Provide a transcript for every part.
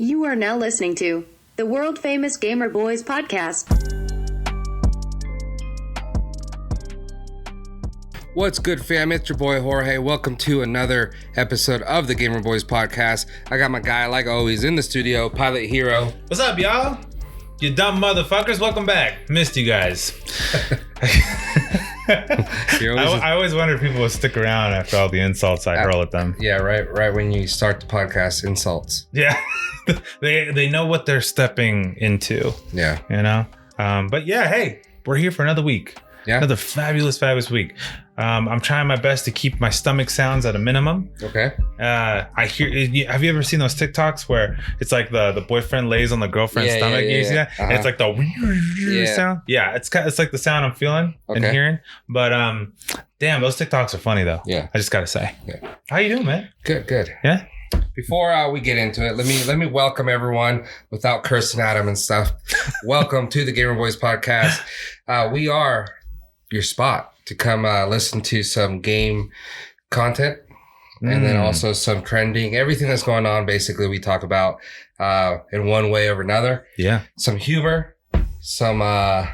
You are now listening to the world-famous Gamer Boyz Podcast. What's good, fam? It's your boy Jorge. Welcome to another episode of the Gamer Boyz Podcast. I got my guy, like always, in the studio, Pilot Hero. What's up, y'all? You dumb motherfuckers. Welcome back. Missed you guys. I always wonder if people will stick around after all the insults I hurl at them. Yeah, right when you start the podcast, insults. Yeah. they know what they're stepping into. Yeah. You know? But yeah, hey, we're here for another week. Yeah. Another fabulous week. I'm trying my best to keep my stomach sounds at a minimum. Okay. Have you ever seen those TikToks where it's like the boyfriend lays on the girlfriend's stomach? You see that? And it's like the sound. Yeah, it's like the sound I'm feeling and hearing. But damn, those TikToks are funny though. Yeah. I just gotta say. Yeah. How you doing, man? Good. Yeah. Before we get into it, let me welcome everyone without cursing at them and stuff. Welcome to the Gamer Boyz Podcast. We are your spot to come listen to some game content and then also some trending, everything that's going on. Basically, we talk about in one way or another. Yeah. Some humor, some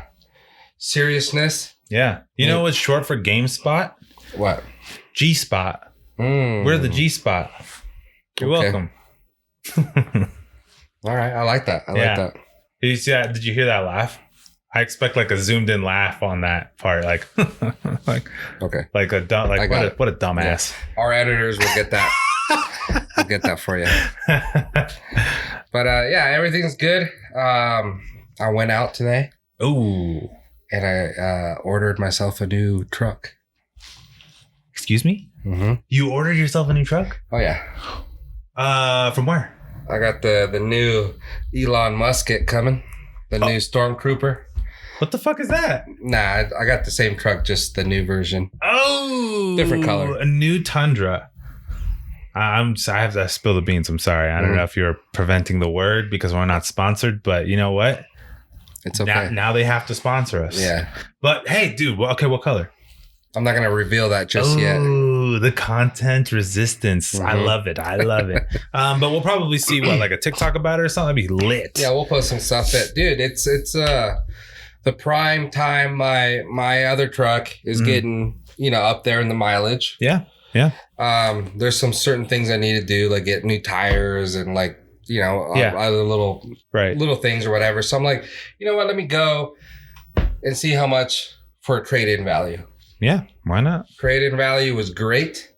seriousness. Yeah. You know what's short for GameSpot? What? G-Spot. We're the G-Spot. You're welcome. All right. I like that. I like that. Did you see that? Did you hear that laugh? I expect like a zoomed in laugh on that part, like what a dumbass. Yeah. Our editors will get that. We'll get that for you. But yeah, everything's good. I went out today. Ooh, and I ordered myself a new truck. Excuse me? Mm-hmm. You ordered yourself a new truck? Oh yeah. From where? I got the new Elon Musket coming. The new Stormtrooper. What the fuck is that? Nah, I got the same truck, just the new version. Oh, different color. A new Tundra. I have to spill the beans. I'm sorry. I don't know if you're preventing the word because we're not sponsored, but you know what? It's okay. Now they have to sponsor us. Yeah. But hey, dude. Okay, what color? I'm not gonna reveal that just yet. Oh, the content resistance. I love it. But we'll probably see like a TikTok about it or something. That'd be lit. Yeah, we'll post some stuff. Dude, it's the prime time. My other truck is getting up there in the mileage. Yeah. There's some certain things I need to do, like get new tires and like other little things or whatever. So I'm like, you know what? Let me go and see how much for a trade-in value. Yeah, why not? Trade-in value was great.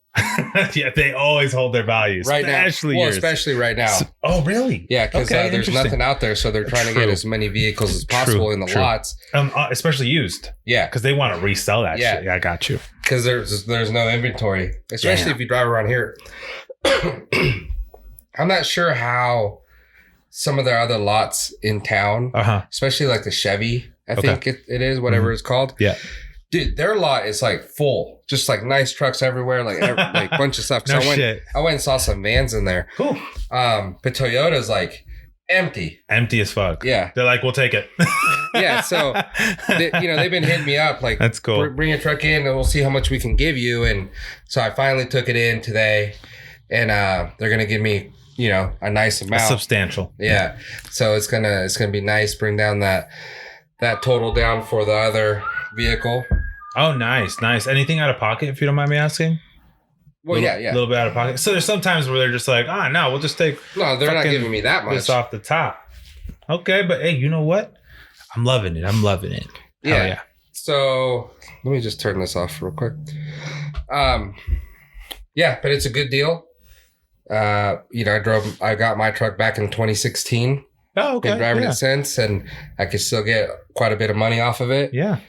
Yeah, they always hold their values. Right now. Yours. Especially right now. Oh, really? Yeah, because there's nothing out there, so they're trying to get as many vehicles as possible in the lots. Especially used. Yeah. Because they want to resell that shit. Yeah, I got you. Because there's no inventory, especially if you drive around here. I'm not sure how some of their other lots in town, especially like the Chevy, I think it is, whatever it's called. Yeah. Dude, their lot is like full, just like nice trucks everywhere, like like bunch of stuff. No shit. I went and saw some vans in there. Cool. But Toyota's like empty as fuck. Yeah, they're like, we'll take it. Yeah, so they've been hitting me up like, that's cool. Bring your truck in and we'll see how much we can give you. And so I finally took it in today, and they're gonna give me a nice amount, substantial. Yeah, so it's gonna be nice. Bring down that total down for the other vehicle. Oh, nice. Anything out of pocket, if you don't mind me asking? Well, yeah. A little bit out of pocket. So there's some times where they're just like, no, we'll just take. No, they're not giving me that much. This off the top. Okay, but hey, you know what? I'm loving it. Yeah. So let me just turn this off real quick. Yeah, but it's a good deal. I got my truck back in 2016. Oh, okay. Been driving it since, and I could still get quite a bit of money off of it. Yeah.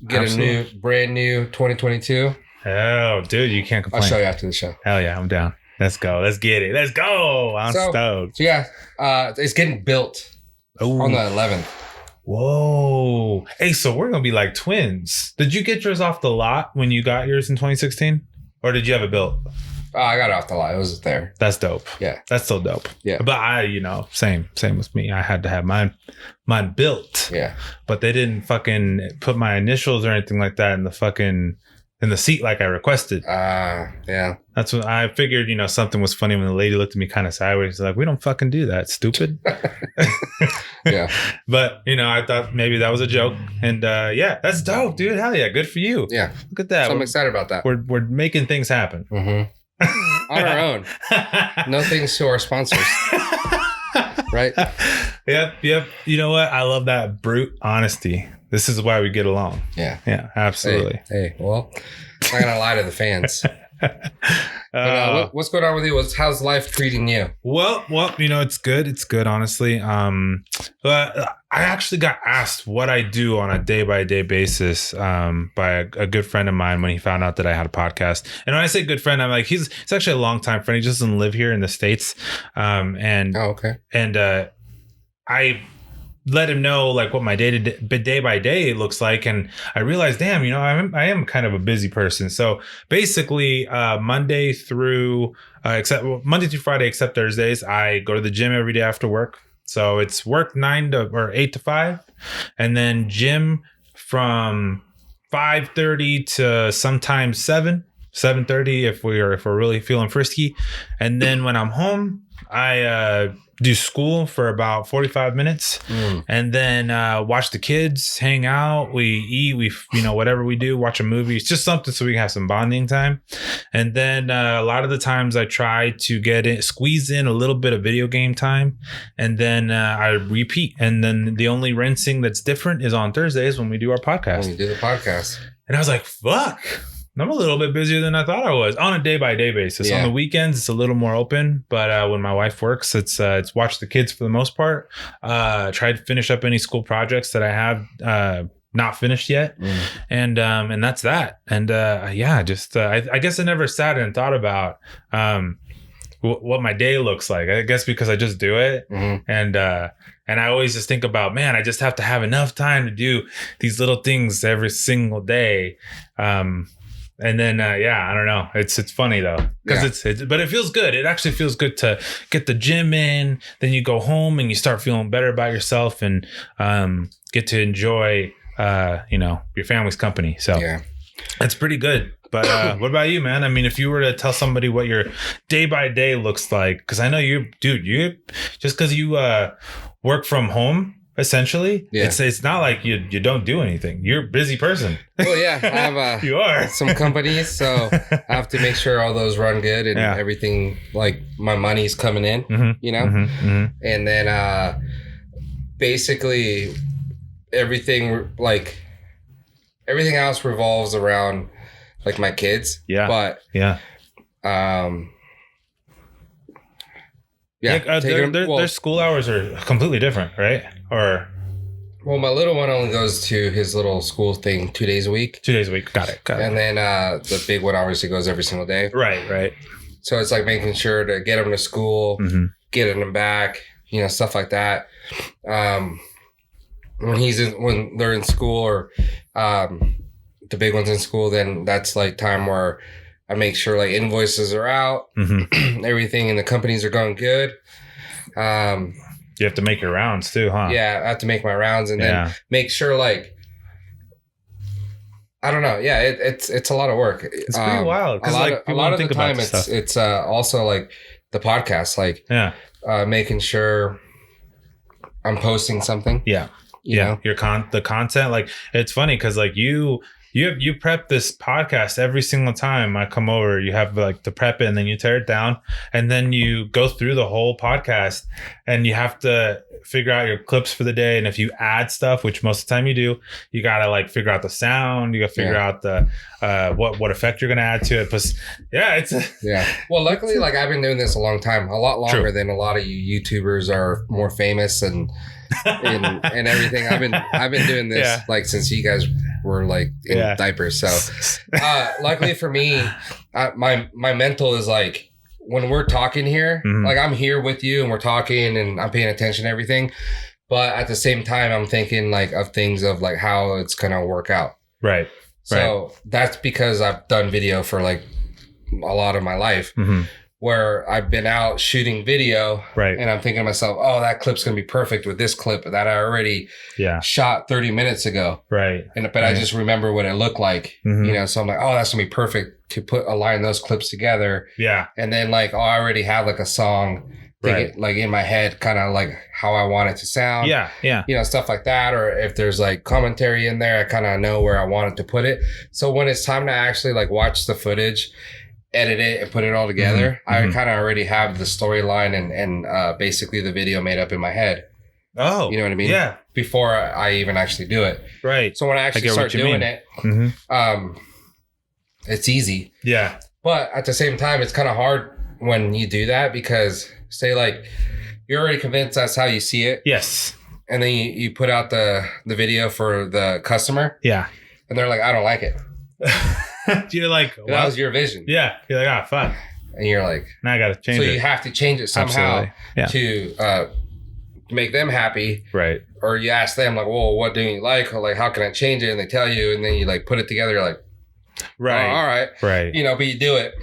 Get a brand new 2022. Oh, dude, you can't complain. I'll show you after the show. Hell yeah, I'm down. Let's go. Let's get it. Let's go. I'm stoked. So yeah, it's getting built on the 11th. Whoa. Hey, so we're going to be like twins. Did you get yours off the lot when you got yours in 2016? Or did you have it built? I got it off the lot. It was there. That's dope. Yeah. That's so dope. Yeah. But same with me. I had to have mine built. Yeah. But they didn't fucking put my initials or anything like that in the fucking in the seat like I requested. Yeah. That's what I figured, something was funny when the lady looked at me kind of sideways. Like, we don't fucking do that, stupid. Yeah. But, I thought maybe that was a joke. And yeah, that's dope, dude. Hell yeah. Good for you. Yeah. Look at that. So I'm excited about that. We're making things happen. Mm-hmm. On our own. No thanks to our sponsors. Right? Yep. You know what? I love that brute honesty. This is why we get along. Yeah. Yeah, absolutely. Hey, well, I'm not going to lie to the fans. But, what's going on with you? How's life treating you? Well, it's good. It's good, honestly. But I actually got asked what I do on a day-by-day basis by a good friend of mine when he found out that I had a podcast. And when I say good friend, I'm like, he's actually a longtime friend. He just doesn't live here in the States. Okay. And I let him know like what my day by day looks like, and I realized, damn, I am kind of a busy person. So basically, Monday through Friday, except Thursdays, I go to the gym every day after work. So it's work 8 to 5, and then gym from 5:30 to sometimes 7:30 if we're really feeling frisky, and then when I'm home, I do school for about 45 minutes and then watch the kids, hang out, we eat, whatever we do, watch a movie. It's just something so we can have some bonding time. And then a lot of the times I try to squeeze in a little bit of video game time, and then I repeat. And then the only rinsing that's different is on Thursdays when we do our podcast. When we do the podcast. And I was like, fuck. I'm a little bit busier than I thought I was on a day-by-day basis. Yeah. On the weekends, it's a little more open. But when my wife works, it's watch the kids for the most part. Try to finish up any school projects that I have not finished yet. And that's that. And I guess I never sat and thought about what my day looks like. I guess because I just do it. And I always just think about, man, I just have to have enough time to do these little things every single day. And then, I don't know. It's funny though, because but it feels good. It actually feels good to get the gym in. Then you go home and you start feeling better about yourself and get to enjoy, your family's company. So it's pretty good. But what about you, man? I mean, if you were to tell somebody what your day by day looks like, because I know you just because you work from home. Essentially, it's not like you don't do anything. You're a busy person. Well, yeah, I have you are some companies, so I have to make sure all those run good and everything, like my money's coming in, and then basically everything else revolves around like my kids. Their school hours are completely different, right? Well, my little one only goes to his little school thing 2 days a week. 2 days a week. Got it. And then the big one obviously goes every single day. Right. So it's like making sure to get him to school, getting him back, stuff like that. When they're in school or the big one's in school, then that's like time where I make sure like invoices are out, everything in the companies are going good. You have to make your rounds too, huh? Yeah, I have to make my rounds and then make sure like, I don't know. Yeah, it's a lot of work. It's pretty wild. A lot of the time it's also like the podcast, like making sure I'm posting something. Yeah. You know? The content, like it's funny because like you prep this podcast every single time I come over. You have like to prep it and then you tear it down and then you go through the whole podcast and you have to figure out your clips for the day. And if you add stuff, which most of the time you do, you got to like figure out the sound. You got to figure out the what effect you're going to add to it. But Well, luckily, like I've been doing this a long time, a lot longer than a lot of you YouTubers are more famous and everything. I've been doing this like since you guys were like in diapers. So luckily for me, my mental is like when we're talking here, like I'm here with you and we're talking and I'm paying attention to everything. But at the same time, I'm thinking like of things of like how it's gonna work out. So that's because I've done video for like a lot of my life. where I've been out shooting video, right? And I'm thinking to myself, oh, that clip's gonna be perfect with this clip that I already shot 30 minutes ago, right? But I just remember what it looked like, you know. So I'm like, oh, that's gonna be perfect to align those clips together, And then like, oh, I already have like a song, like in my head, kind of like how I want it to sound, you know, stuff like that. Or if there's like commentary in there, I kind of know where I want it to put it. So when it's time to actually like watch the footage, edit it and put it all together, I kind of already have the storyline and basically the video made up in my head. Oh, you know what I mean? Yeah. Before I even actually do it. Right. So when I actually start doing it, it's easy. Yeah. But at the same time, it's kind of hard when you do that because say like you're already convinced that's how you see it. Yes. And then you put out the video for the customer. Yeah. And they're like, I don't like it. You're like, well, that was your vision. Yeah. You're like, ah, fuck. And you're like, now I got to change it. So you have to change it somehow to make them happy. Right. Or you ask them like, well, what do you like? Or like, how can I change it? And they tell you, and then you like put it together. You're like, right. Oh, all right. Right. You know, but you do it.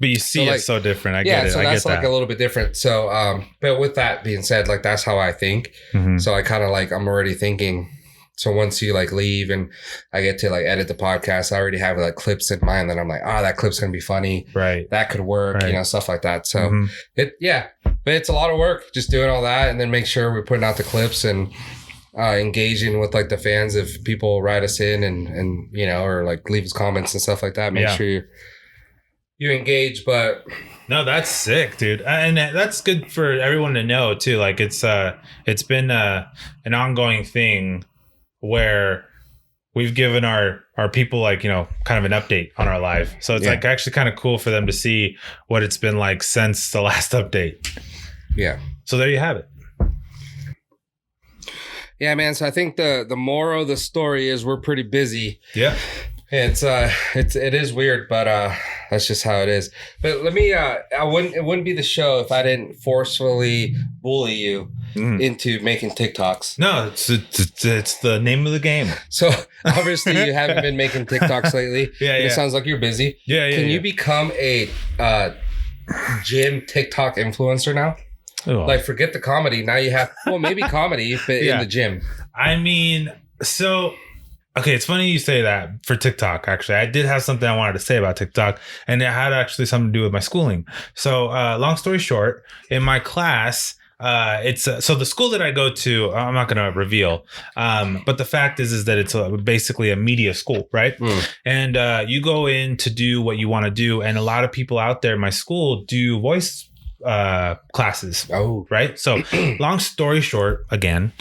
But you see so, like, it's so different. I get it. So that's like a little bit different. So, but with that being said, like, that's how I think. So I kind of like, I'm already thinking. So once you like leave and I get to like edit the podcast, I already have like clips in mind that I'm like, that clip's going to be funny. Right. That could work, you know, stuff like that. So but it's a lot of work just doing all that and then make sure we're putting out the clips and engaging with like the fans. If people write us in and, you know, or like leave us comments and stuff like that, make sure you engage. But no, that's sick, dude. And that's good for everyone to know too. Like it's been an ongoing thing where we've given our people like, you know, kind of an update on our life. So it's like actually kind of cool for them to see what it's been like since the last update. Yeah. So there you have it. Yeah, man. So I think the moral of the story is we're pretty busy. Yeah. It is weird, but that's just how it is. But let me it wouldn't be the show if I didn't forcefully bully you into making TikToks. No, it's the name of the game. So obviously you haven't been making TikToks lately. It sounds like you're busy. Can you become a gym TikTok influencer now? Oh. Like forget the comedy. Now you have maybe comedy but in the gym. I mean, so okay, it's funny you say that for TikTok, actually. I did have something I wanted to say about TikTok, and it had actually something to do with my schooling. So long story short, in my class, it's so the school that I go to, I'm not going to reveal, but the fact is that it's basically a media school, right? And you go in to do what you want to do, and a lot of people out there in my school do voice classes. Oh, right. So long story short, again,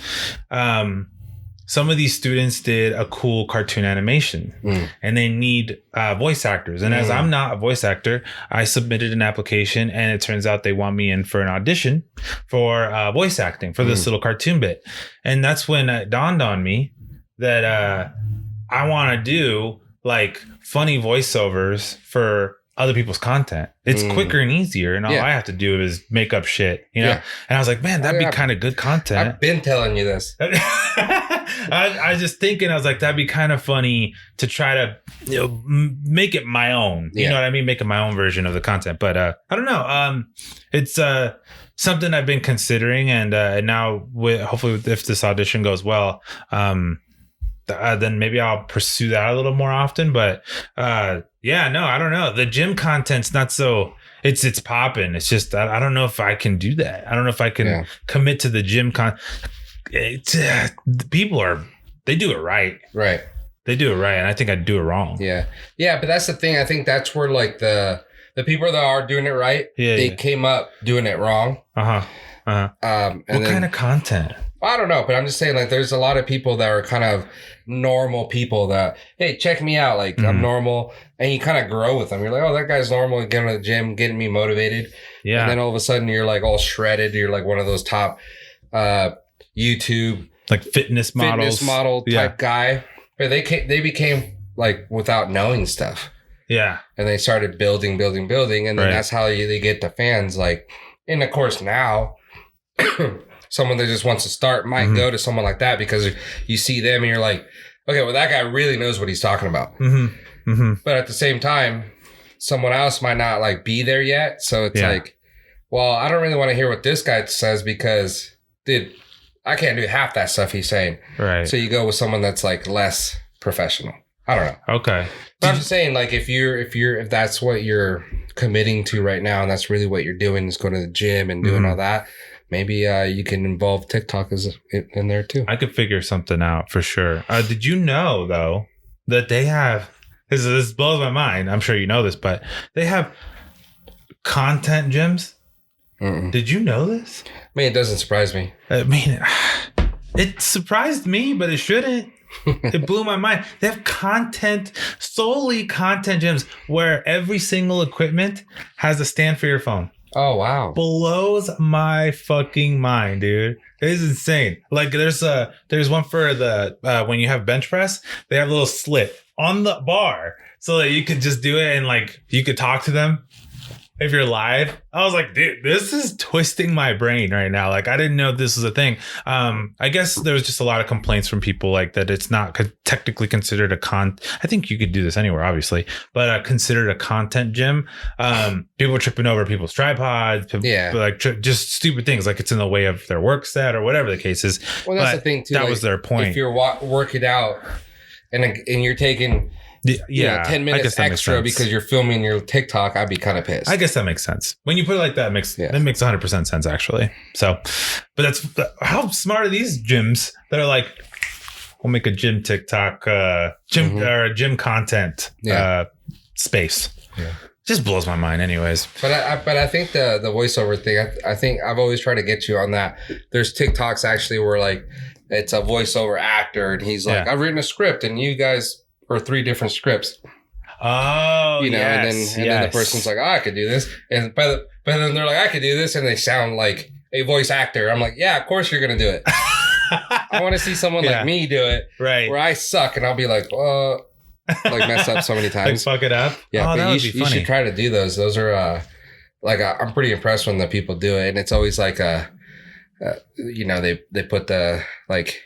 some of these students did a cool cartoon animation and they need voice actors. And as I'm not a voice actor, I submitted an application and it turns out they want me in for an audition for voice acting for this little cartoon bit. And that's when it dawned on me that I want to do like funny voiceovers for other people's content. It's quicker and easier, and all I have to do is make up shit, you know? And I was like, man, that'd be kind of good content. I've been telling you this. I was just thinking, I was like, that'd be kind of funny to try to, you know, make it my own. You know what I mean? Make it my own version of the content. But I don't know. It's something I've been considering, and now hopefully if this audition goes well, then maybe I'll pursue that a little more often. But no, I don't know. The gym content's not so. It's popping. It's just I don't know if I can do that. I don't know if I can commit to the gym people they do it right. Right. They do it right, and I think I do it wrong. Yeah. Yeah, but that's the thing. I think that's where like the people that are doing it right, they came up doing it wrong. What kind of content? I don't know, but I'm just saying, like, there's a lot of people that are kind of normal people that, hey, check me out. Like, I'm normal. And you kind of grow with them. You're like, oh, that guy's normal. Getting to the gym, getting me motivated. Yeah. And then all of a sudden, you're like all shredded. You're like one of those top YouTube. Like fitness model type guy. But they became like without knowing stuff. Yeah. And they started building. And then that's how they get the fans. Like, and of course now, someone that just wants to start might go to someone like that because you see them and you're like, okay, well, that guy really knows what he's talking about. But at the same time, someone else might not like be there yet. So it's like, well, I don't really want to hear what this guy says because, dude, I can't do half that stuff he's saying. Right. So you go with someone that's like less professional. I don't know. Okay. But I'm just saying, like, if that's what you're committing to right now, and that's really what you're doing is going to the gym and doing all that, maybe you can involve TikTok in there too. I could figure something out for sure. Did you know though that they have? This blows my mind. I'm sure you know this, but they have content gyms. Did you know this? I mean, it doesn't surprise me. I mean, it surprised me, but it shouldn't. It blew my mind. They have solely content gyms where every single equipment has a stand for your phone. Oh, wow. Blows my fucking mind, dude. It is insane. Like there's one for the when you have bench press, they have a little slit on the bar so that you could just do it and like you could talk to them if you're live. I was like, dude, this is twisting my brain right now. Like I didn't know this was a thing. I guess there was just a lot of complaints from people like that it's not technically considered I think you could do this anywhere, obviously, but considered a content gym. People tripping over people's tripods, just stupid things like it's in the way of their work set or whatever the case is. Well, that's the thing too. That like, was their point. If you're working out and you're taking 10 minutes extra because you're filming your TikTok, I'd be kind of pissed. I guess that makes sense. When you put it like that, that makes 100% sense actually. So, but how smart are these gyms that are like, we'll make a gym TikTok, or a gym content space. Yeah. Just blows my mind anyways. But I think the voiceover thing, I think I've always tried to get you on that. There's TikToks actually where like, it's a voiceover actor and he's like, I've written a script and you guys, or 3 different scripts. Oh, you know, and then the person's like, I could do this. And but then they're like, I could do this. And they sound like a voice actor. I'm like, yeah, of course you're going to do it. I want to see someone like me do it. Right. Where I suck and I'll be like, like mess up so many times. Like fuck it up. Yeah. But you should try to do those. Those are I'm pretty impressed when the people do it. And it's always like, they put the like,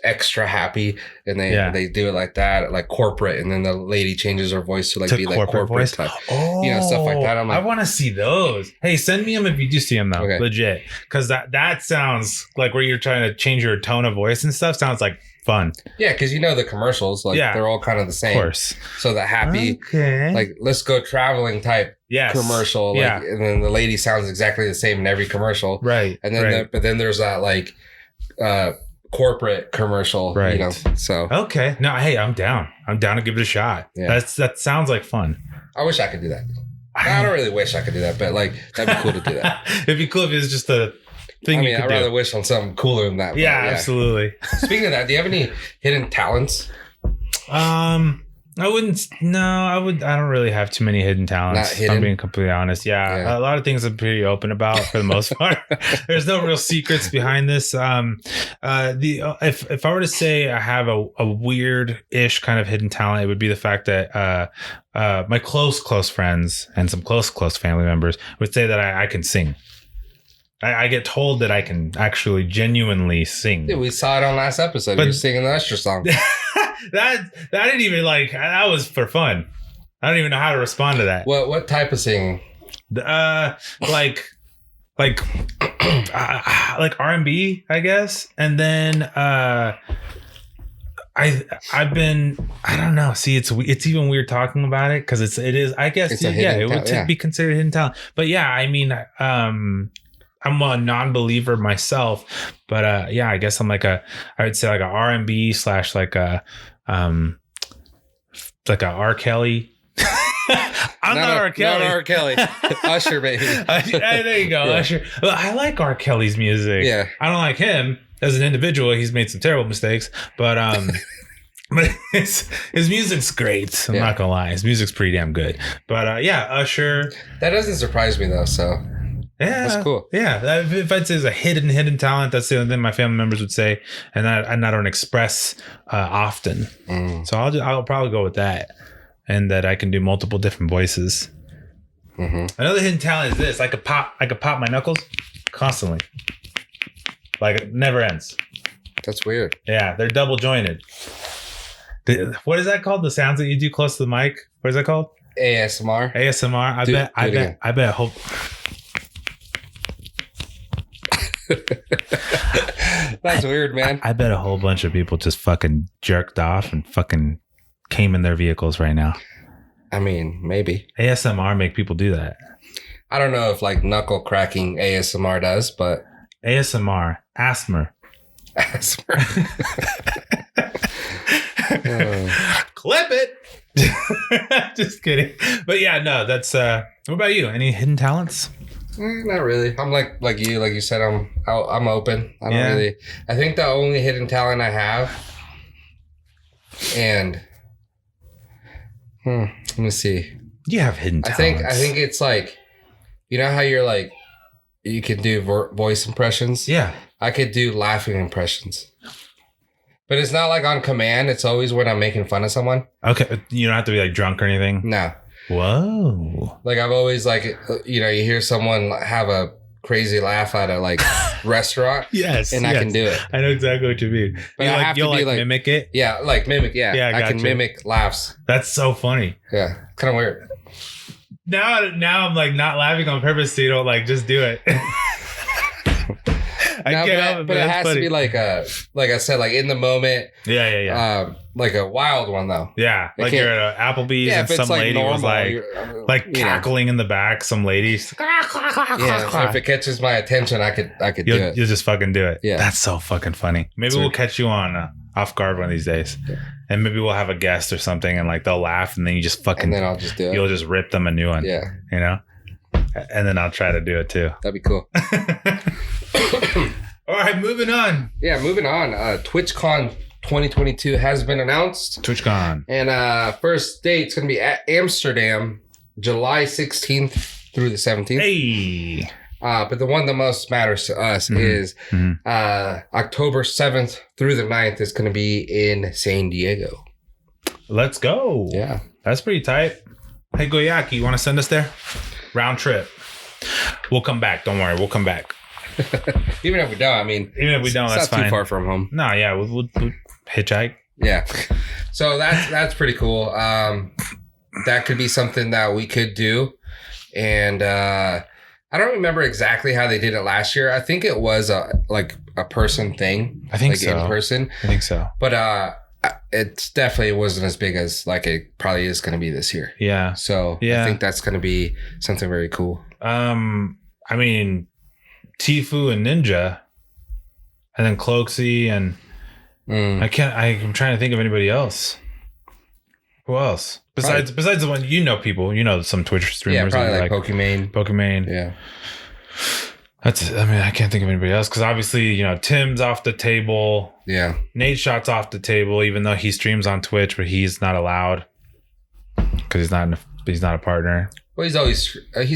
extra happy and they do it like that, like corporate, and then the lady changes her voice to like be like corporate voice type, stuff like that. I'm like, I want to see those. Hey, send me them if you do see them though. Okay. Legit, because that sounds like where you're trying to change your tone of voice and stuff sounds like fun. Yeah, because the commercials, like they're all kind of the same. Of course. So the happy, like let's go traveling type commercial, like, and then the lady sounds exactly the same in every commercial, right? And then but then there's that like corporate commercial, right? So okay, no, hey, I'm down to give it a shot. That sounds like fun. I wish I could do that. I don't really wish I could do that, but like that'd be cool to do that. It'd be cool if it's just a thing. I mean, I'd rather wish on something cooler than that. Yeah, absolutely. Speaking of that, do you have any hidden talents? I wouldn't. No, I don't really have too many hidden talents. Not hidden? I'm being completely honest. Yeah, a lot of things I'm pretty open about for the most part. There's no real secrets behind this. If I were to say I have a weird-ish kind of hidden talent, it would be the fact that my close friends and some close family members would say that I can sing. I get told that I can actually genuinely sing. Dude, we saw it on last episode. You're singing the Usher song. That didn't even that was for fun. I don't even know how to respond to that. What type of singing? Like R&B, I guess. And then I've been, I don't know. See, it's even weird talking about it because it is. I guess it would be considered hidden talent. But yeah, I mean, I'm a non-believer myself, but I guess I'm I would say like a R&B / like a R. Kelly. I'm not R. Kelly. Not R. Kelly. Usher, baby. There you go, Usher. Well, I like R. Kelly's music. Yeah, I don't like him as an individual. He's made some terrible mistakes, but but his music's great. I'm not gonna lie, his music's pretty damn good. But Usher. That doesn't surprise me though. So. Yeah, that's cool. Yeah, if I'd say it's a hidden talent, that's the only thing my family members would say, and I don't express often. So I'll probably go with that, and that I can do multiple different voices. Another hidden talent is this: I could pop my knuckles constantly, like it never ends. That's weird. Yeah, they're double jointed. What is that called? The sounds that you do close to the mic. What is that called? ASMR. I bet. Hope. That's weird, man. I bet a whole bunch of people just fucking jerked off and fucking came in their vehicles right now. I mean, maybe. ASMR make people do that. I don't know if like knuckle cracking ASMR does, but ASMR, asthma. Clip it. Just kidding. But yeah, no, that's what about you? Any hidden talents? Not really. I'm like you said, I'm open. I don't really. I think the only hidden talent I have, and let me see. You have hidden talents. I think it's like, you know how you're like, you can do voice impressions. Yeah, I could do laughing impressions, but it's not like on command. It's always when I'm making fun of someone. Okay, you don't have to be like drunk or anything. No. Whoa. Like I've always like, you know, you hear someone have a crazy laugh at a like restaurant. Yes. And I can do it. I know exactly what you mean. But I have to be like mimic it. Yeah, like mimic. Yeah, I can mimic laughs. That's so funny. Yeah, kind of weird. Now I'm like not laughing on purpose, so you don't like just do it. But it has to be like I said, like in the moment. Yeah. Like a wild one though. Yeah, like you're at Applebee's and some lady was like cackling in the back. Some ladies. Yeah, if it catches my attention, I could do it. You'll just fucking do it. Yeah, that's so fucking funny. Maybe we'll catch you on off guard one of these days, and maybe we'll have a guest or something, and like they'll laugh, and then you just fucking. And then I'll just do it. You'll just rip them a new one. Yeah, you know. And then I'll try to do it too. That'd be cool. All right, moving on. Yeah, moving on. TwitchCon 2022 has been announced. TwitchCon. And first date's going to be at Amsterdam, July 16th through the 17th. Hey. But the one that most matters to us is October 7th through the 9th is going to be in San Diego. Let's go. Yeah. That's pretty tight. Hey, Goyaki, you want to send us there? Round trip. We'll come back. Don't worry. We'll come back. Even if we don't, I mean, that's not fine. Too far from home. No, yeah, we'll hitchhike. Yeah. So that's pretty cool. That could be something that we could do. And I don't remember exactly how they did it last year. I think it was a person thing. I think like so. In person. I think so. But it definitely wasn't as big as like it probably is going to be this year. Yeah. So I think that's going to be something very cool. I mean, Tfue and Ninja, and then Cloaksy, and I'm trying to think of anybody else. Who else besides the one people some Twitch streamers? Yeah, probably like Pokimane. Yeah. I can't think of anybody else because obviously Tim's off the table. Yeah. Nate Shot's off the table, even though he streams on Twitch, but he's not allowed because he's not a partner. Well, he's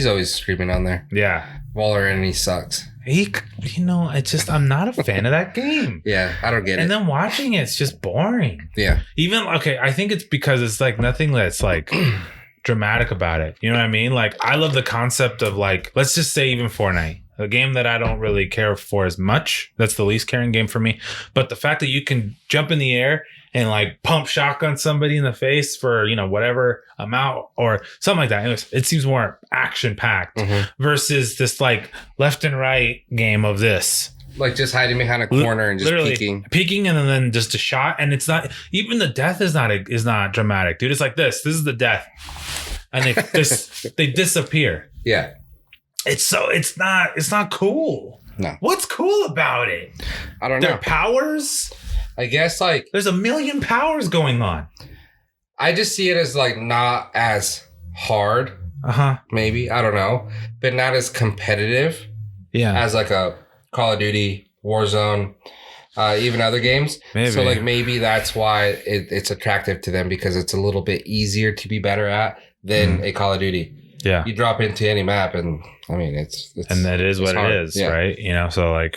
always streaming on there. Yeah. Waller and he sucks. I'm not a fan of that game. Yeah, I don't get it. And then watching it's just boring. Yeah. I think it's because it's like nothing that's like dramatic about it. You know what I mean? Like I love the concept of like, let's just say even Fortnite, a game that I don't really care for as much. That's the least caring game for me. But the fact that you can jump in the air and like pump shotgun somebody in the face for, whatever amount or something like that. Anyways, it seems more action packed versus this like left and right game of this. Like just hiding behind a corner and just peeking and then just a shot. And it's not even the death is not dramatic, dude. It's like this is the death. And they disappear. Yeah. It's not cool. No. What's cool about it? I don't know. Their powers? I guess like there's a million powers going on. I just see it as like not as hard. Maybe. I don't know. But not as competitive. Yeah. As like a Call of Duty, Warzone, even other games. Maybe. So like maybe that's why it's attractive to them because it's a little bit easier to be better at than a Call of Duty. Yeah. You drop into any map and I mean it's and that is what hard. It is, right? So like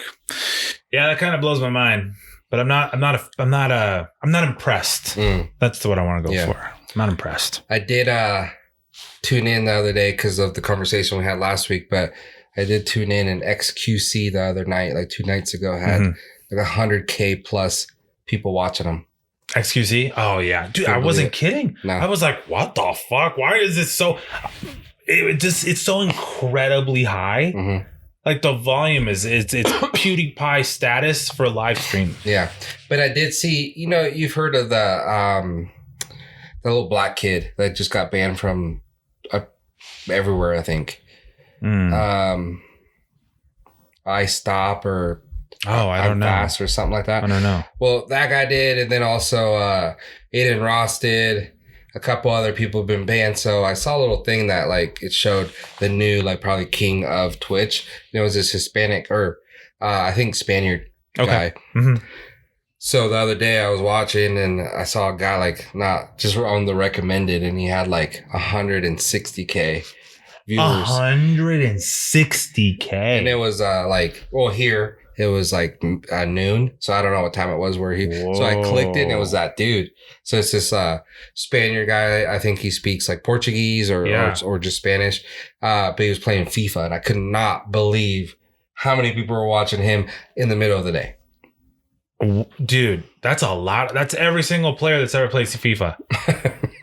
that kind of blows my mind. But I'm not impressed. That's what I want to go for. I'm not impressed. I did tune in the other day because of the conversation we had last week, but I did tune in and XQC the other night, like 2 nights ago, had like 100K plus people watching them. XQC? Oh yeah, dude, I wasn't kidding. No. I was like, what the fuck? Why is this so? It's so incredibly high. Mm-hmm. Like the volume it's PewDiePie status for live stream. Yeah, but I did see. You've heard of the little black kid that just got banned from everywhere. I think. I Stop or I don't know, Fast or something like that. I don't know. Well, that guy did, and then also Aiden Ross did. A couple other people have been banned. So I saw a little thing that like it showed the new like probably king of Twitch. It was this Hispanic or I think Spaniard guy. Mm-hmm. So the other day I was watching and I saw a guy like not just on the recommended, and he had like 160K viewers. 160K. And it was here it was like noon, so I don't know what time it was where he. Whoa. So I clicked it and it was that dude. So it's this Spaniard guy. I think he speaks like Portuguese or just Spanish. But he was playing FIFA, and I could not believe how many people were watching him in the middle of the day. Dude, that's a lot. That's every single player that's ever played FIFA.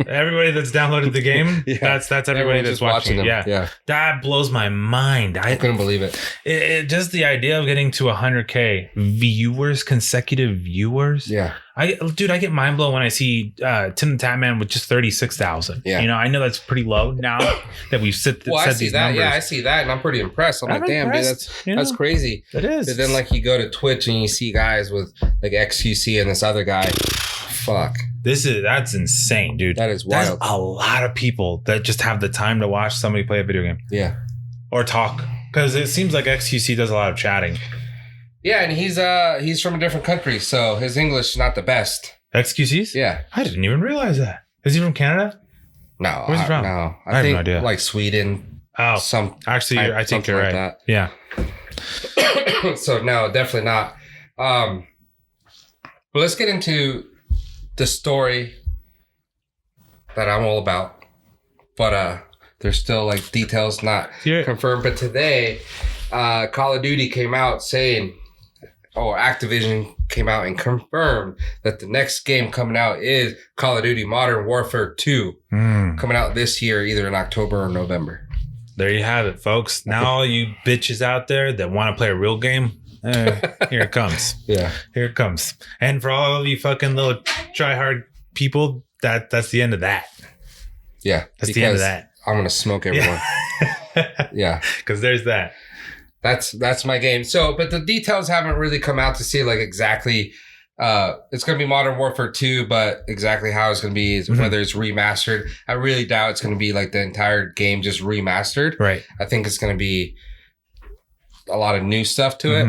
Everybody that's downloaded the game, that's everybody that's watching them. Yeah, that blows my mind. I couldn't believe it. Just the idea of getting to 100K viewers, consecutive viewers. Yeah, I get mind blown when I see Tim the Tatman with just 36,000. Yeah, I know that's pretty low now that we've said these numbers. Yeah, I see that, and I'm pretty impressed. I'm like, damn, dude, that's crazy. It is. But then like you go to Twitch and you see guys with like XQC and this other guy. Fuck. That's insane, dude. That is wild. There's a lot of people that just have the time to watch somebody play a video game. Yeah. Or talk. Because it seems like XQC does a lot of chatting. Yeah, and he's from a different country, so his English is not the best. XQC's? Yeah. I didn't even realize that. Is he from Canada? No. Where's he from? No. I have no idea. Like Sweden. Oh. Actually, I think you're right. That. Yeah. So no, definitely not. But let's get into the story that I'm all about, but there's still like details not confirmed. But today, Call of Duty came out saying, Activision came out and confirmed that the next game coming out is Call of Duty Modern Warfare 2, coming out this year, either in October or November. There you have it, folks. Now all you bitches out there that want to play a real game, here it comes. Yeah. Here it comes. And for all of you fucking little try-hard people, that's the end of that. Yeah. That's the end of that. I'm going to smoke everyone. Yeah. Because there's that. That's my game. So, but the details haven't really come out to see like exactly, it's going to be Modern Warfare 2, but exactly how it's going to be, whether it's remastered. I really doubt it's going to be like the entire game just remastered. Right. I think it's going to be a lot of new stuff to it,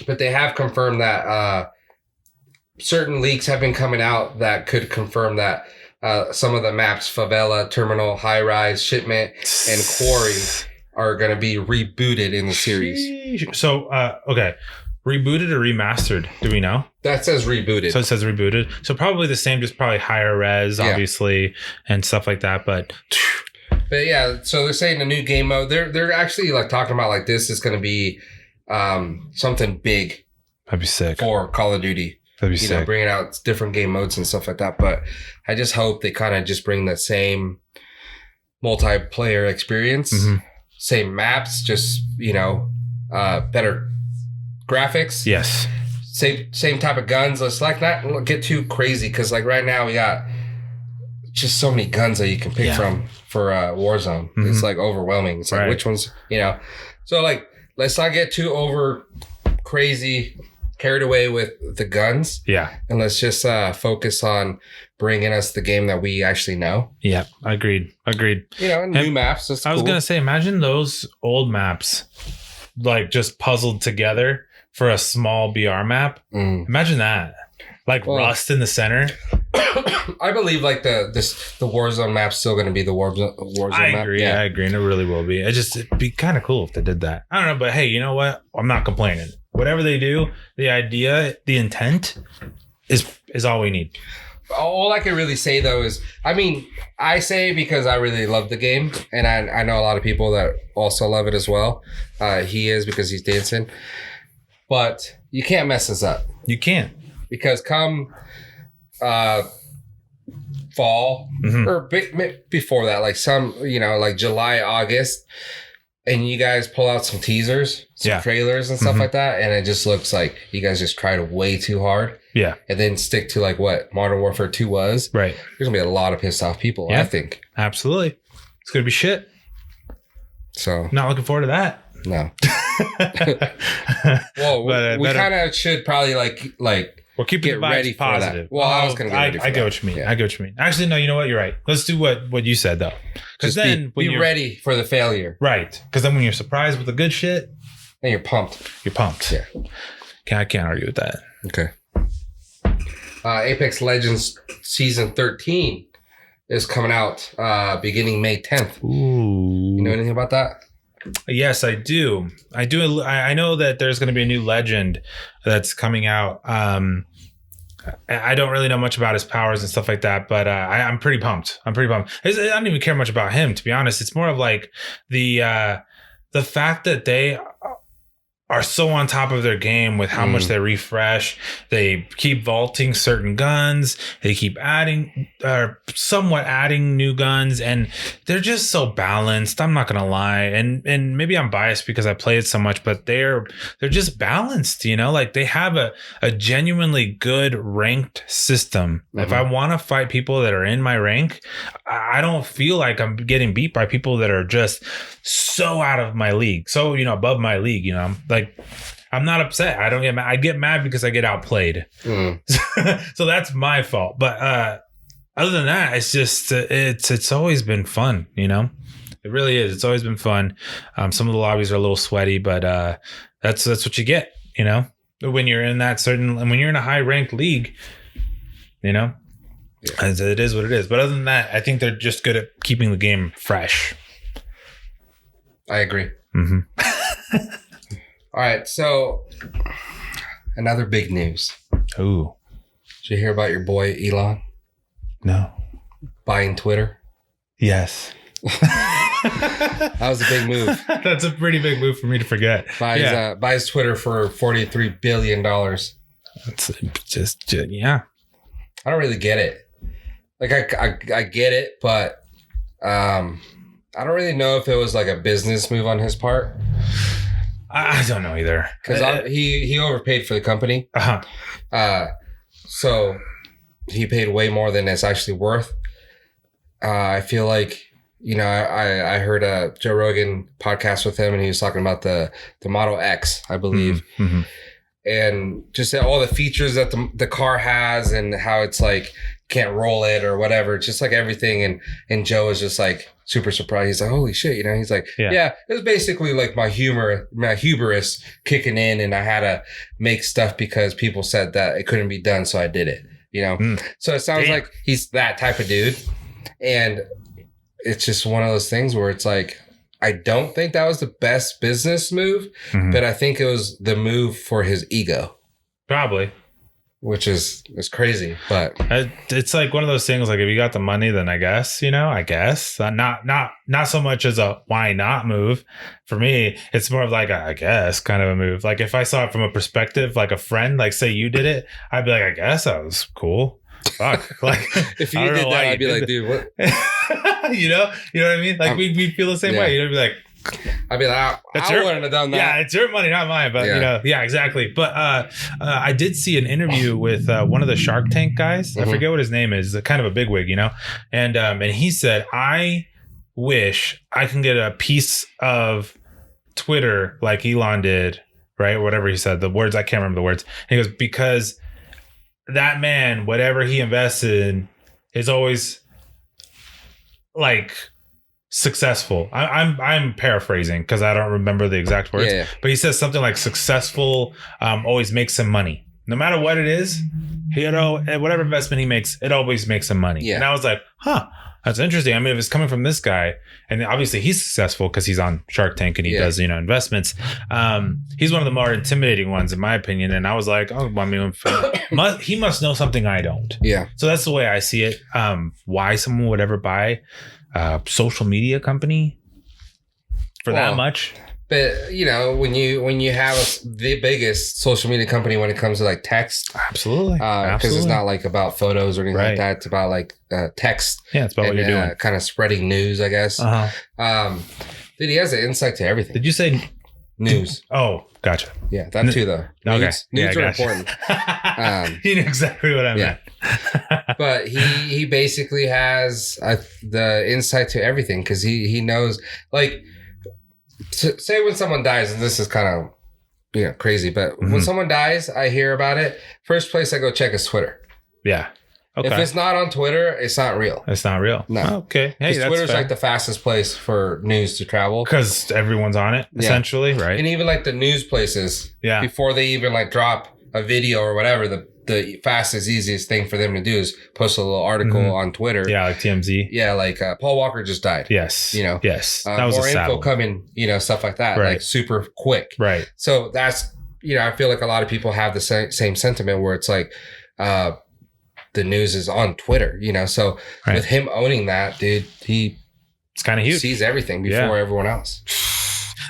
but they have confirmed that certain leaks have been coming out that could confirm that some of the maps, Favela, Terminal, High Rise, Shipment, and Quarry are going to be rebooted in the series. So, okay. Rebooted or remastered? Do we know? That says rebooted. So it says rebooted. So probably the same, just probably higher res, obviously, and stuff like that. But yeah, so they're saying a new game mode. They're actually like talking about like this is going to be something big. That'd be sick for Call of Duty. That'd be sick. Bringing out different game modes and stuff like that. But I just hope they kind of just bring the same multiplayer experience, same maps, just better graphics. Yes. Same type of guns. Let's like not get too crazy because like right now we got just so many guns that you can pick from for Warzone. It's like overwhelming. It's like which ones, So like let's not get too over crazy, carried away with the guns. Yeah. And let's just focus on bringing us the game that we actually know. Yeah, agreed. New maps. I was gonna say, imagine those old maps like just puzzled together for a small BR map. Imagine that. Like Rust in the center. I believe like the Warzone map's still going to be the Warzone map. I agree. And it really will be. It'd be kind of cool if they did that. I don't know, but hey, you know what? I'm not complaining. Whatever they do, the idea, the intent is all we need. All I can really say though is, I say because I really love the game, and I know a lot of people that also love it as well. He is because he's dancing, but you can't mess this up. You can't. Because come fall or before that, like some, like July, August, and you guys pull out some teasers, some trailers and stuff like that, and it just looks like you guys just tried way too hard. Yeah. And then stick to like what Modern Warfare 2 was. Right. There's gonna be a lot of pissed off people, I think. Absolutely. It's gonna be shit. So not looking forward to that. No. Well, we kind of should probably like we're keeping the vibes positive. Well, I was going to get ready for that. I get what you mean. Yeah. I get what you mean. Actually, no, you know what? You're right. Let's do what you said, though. Because then be ready for the failure. Right. Because then when you're surprised with the good shit, then you're pumped. You're pumped. Yeah. I can't argue with that. Okay. Apex Legends Season 13 is coming out beginning May 10th. Ooh. You know anything about that? Yes, I do. I know that there's going to be a new legend that's coming out. I don't really know much about his powers and stuff like that, but I'm pretty pumped. I don't even care much about him, to be honest. It's more of like the fact that they are so on top of their game with how much they refresh. They keep vaulting certain guns. They keep adding or somewhat adding new guns, and they're just so balanced. I'm not gonna lie, and maybe I'm biased because I play it so much, but they're just balanced. Like they have a genuinely good ranked system. If I want to fight people that are in my rank, I don't feel like I'm getting beat by people that are just so out of my league, so above my league. Like, I'm not upset. I don't get mad. I get mad because I get outplayed. So that's my fault. But other than that, it's just it's always been fun. It really is. It's always been fun. Some of the lobbies are a little sweaty, but that's what you get. When you're in when you're in a high ranked league. It is what it is. But other than that, I think they're just good at keeping the game fresh. I agree. All right, so another big news. Ooh. Did you hear about your boy Elon? No. Buying Twitter? Yes. That was a big move. That's a pretty big move for me to forget. Buys Twitter for $43 billion. That's just, yeah. I don't really get it. Like, I get it, but I don't really know if it was like a business move on his part. I don't know either. Because he overpaid for the company. So he paid way more than it's actually worth. I feel like, I heard a Joe Rogan podcast with him, and he was talking about the Model X, I believe. And just all the features that the car has and how it's like can't roll it or whatever, just like everything. And Joe was just like super surprised. He's like, holy shit, he's like, yeah, it was basically like my hubris kicking in, and I had to make stuff because people said that it couldn't be done, so I did it. So it sounds like he's that type of dude, and it's just one of those things where it's like, I don't think that was the best business move, but I think it was the move for his ego. Probably. Which is crazy, but it's like one of those things. Like, if you got the money, then I guess, not so much as a why not move. For me, it's more of like I guess kind of a move. Like, if I saw it from a perspective, like a friend, like say you did it, I'd be like, I guess that was cool. Fuck. Like, if you did that, I'd be like, dude, what? You know what I mean? Like, we'd feel the same way. You'd be like, I'd be like, I wouldn't have done that. Yeah, it's your money, not mine. But exactly. But I did see an interview with one of the Shark Tank guys. I forget what his name is. Kind of a bigwig, and he said, I wish I can get a piece of Twitter like Elon did, right? Whatever he said, the words, I can't remember the words. And he goes, because that man, whatever he invested in, is always like successful. I'm paraphrasing because I don't remember the exact words, but he says something like successful always makes him money. No matter what it is, whatever investment he makes, it always makes him money. And I was like, that's interesting. I mean, if it's coming from this guy, and obviously he's successful because he's on Shark Tank and he does, investments. He's one of the more intimidating ones, in my opinion. And I was like, he must know something I don't. Yeah. So that's the way I see it. Why someone would ever buy social media company for that much? But you know, when you have the biggest social media company when it comes to like text, absolutely, because it's not like about photos or anything like that. It's about like text. Yeah, it's about what you're doing, kind of spreading news, I guess. Dude, he has an insight to everything. Did you say news? Oh, gotcha. Yeah, that too, though. News are important. You know exactly what I meant. But he basically has the insight to everything because he knows, like, say when someone dies, and this is kind of crazy, but when someone dies, I hear about it. First place I go check is Twitter. Yeah. Okay. If it's not on Twitter, it's not real. It's not real. No. Okay. Hey, that's Twitter's fair. like the fastest place for news to travel because everyone's on it, essentially, right? And even like the news places, before they even like drop a video or whatever, the fastest, easiest thing for them to do is post a little article on Twitter. Yeah, like TMZ. Yeah, like Paul Walker just died. Yes. Yes. That was more a info sad coming, stuff like that, like super quick. Right. So that's, I feel like a lot of people have the same sentiment where it's like, the news is on Twitter, so with him owning that, dude, it's kind of huge. Sees everything before everyone else.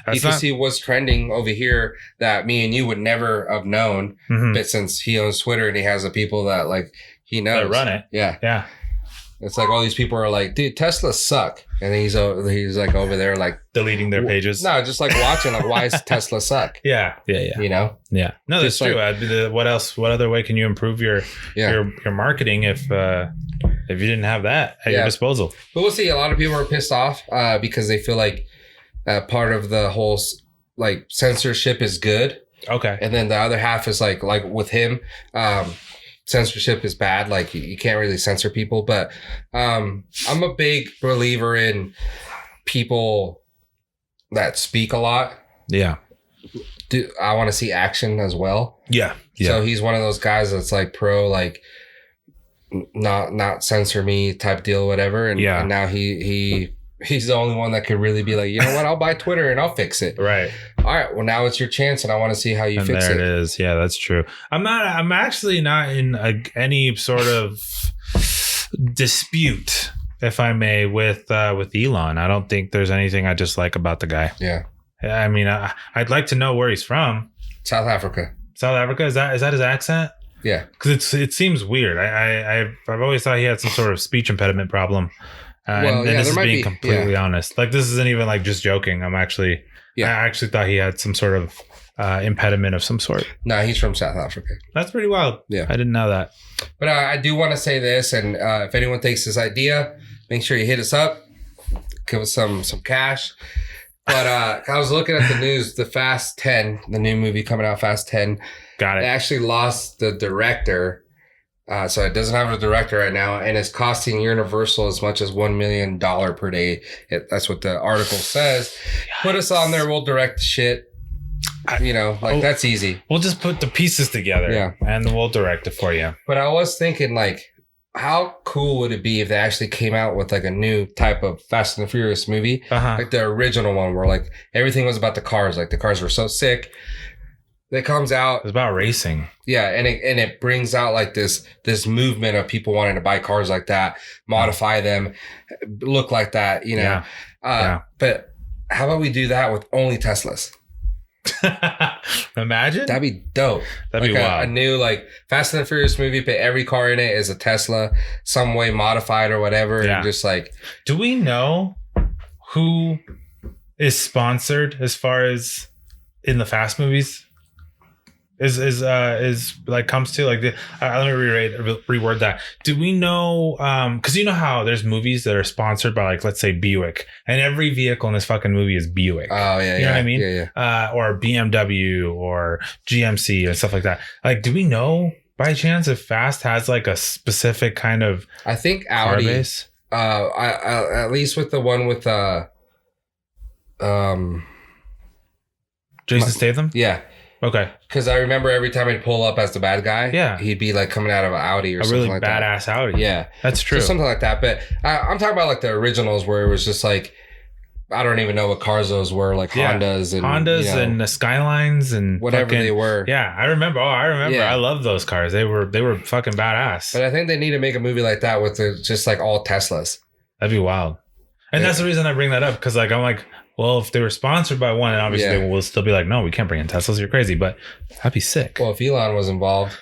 He can see what's trending over here that me and you would never have known, but since he owns Twitter and he has the people that like he knows that run it. Yeah. It's like all these people are like, dude, Tesla suck. And he's like over there like deleting their pages. No, just like watching like why does Tesla suck? Yeah. Yeah. No, that's true. What else? What other way can you improve your marketing if you didn't have that at your disposal? But we'll see. A lot of people are pissed off because they feel like part of the whole like censorship is good. Okay. And then the other half is like with him, censorship is bad. Like you can't really censor people, but I'm a big believer in people that speak a lot. Yeah. I want to see action as well. Yeah. So he's one of those guys that's like pro, like not censor me type deal, whatever. And, and now he's the only one that could really be like, you know what, I'll buy Twitter and I'll fix it. Right. All right. Well, now it's your chance and I want to see how you fix it. There it is. Yeah, that's true. I'm actually not in any sort of dispute, if I may, with Elon. I don't think there's anything I dislike about the guy. Yeah. I mean, I'd like to know where he's from. South Africa. South Africa? Is that his accent? Yeah. Because it seems weird. I've always thought he had some sort of speech impediment problem. And this is being completely honest. Like, this isn't even like just joking. I actually thought he had some sort of impediment of some sort. No, he's from South Africa. That's pretty wild. Yeah. I didn't know that. But I do want to say this, and if anyone takes this idea, make sure you hit us up. Give us some cash. But I was looking at the news, the Fast 10, the new movie coming out, Fast 10. Got it. They actually lost the director. So it doesn't have a director right now, and it's costing Universal as much as $1 million per day. That's what the article says. Yikes. Put us on there. We'll direct shit. That's easy. We'll just put the pieces together and we'll direct it for you. But I was thinking, like, how cool would it be if they actually came out with like a new type of Fast and the Furious movie? Like the original one where like everything was about the cars. Like the cars were so sick. That comes out. It's about racing. Yeah, and it brings out like this movement of people wanting to buy cars like that, modify them, look like that, But how about we do that with only Teslas? Imagine. That'd be dope. That'd be wild. A new like Fast and the Furious movie, but every car in it is a Tesla, some way modified or whatever. Yeah. And just like, do we know who is sponsored as far as in the Fast movies? Is like comes to like let me reword that. Do we know because you know how there's movies that are sponsored by like, let's say Buick, and every vehicle in this fucking movie is Buick. Oh yeah, you know what I mean? Yeah. Or BMW or GMC and stuff like that. Like, do we know by chance if Fast has like a specific kind of I think Audi base? I at least with the one with Jason Statham? Yeah. Okay. Because I remember every time I'd pull up as the bad guy, he'd be like coming out of an Audi or something like that. A really badass Audi. Yeah. That's true. So something like that. But I'm talking about like the originals where it was just like, I don't even know what cars those were, like Hondas and the Skylines and whatever they were. Yeah, I remember. Yeah. I love those cars. They were fucking badass. But I think they need to make a movie like that with just like all Teslas. That'd be wild. And that's the reason I bring that up, because like I'm like, Well, if they were sponsored by one, obviously they will still be like, no, we can't bring in Teslas. You're crazy. But that'd be sick. Well, if Elon was involved.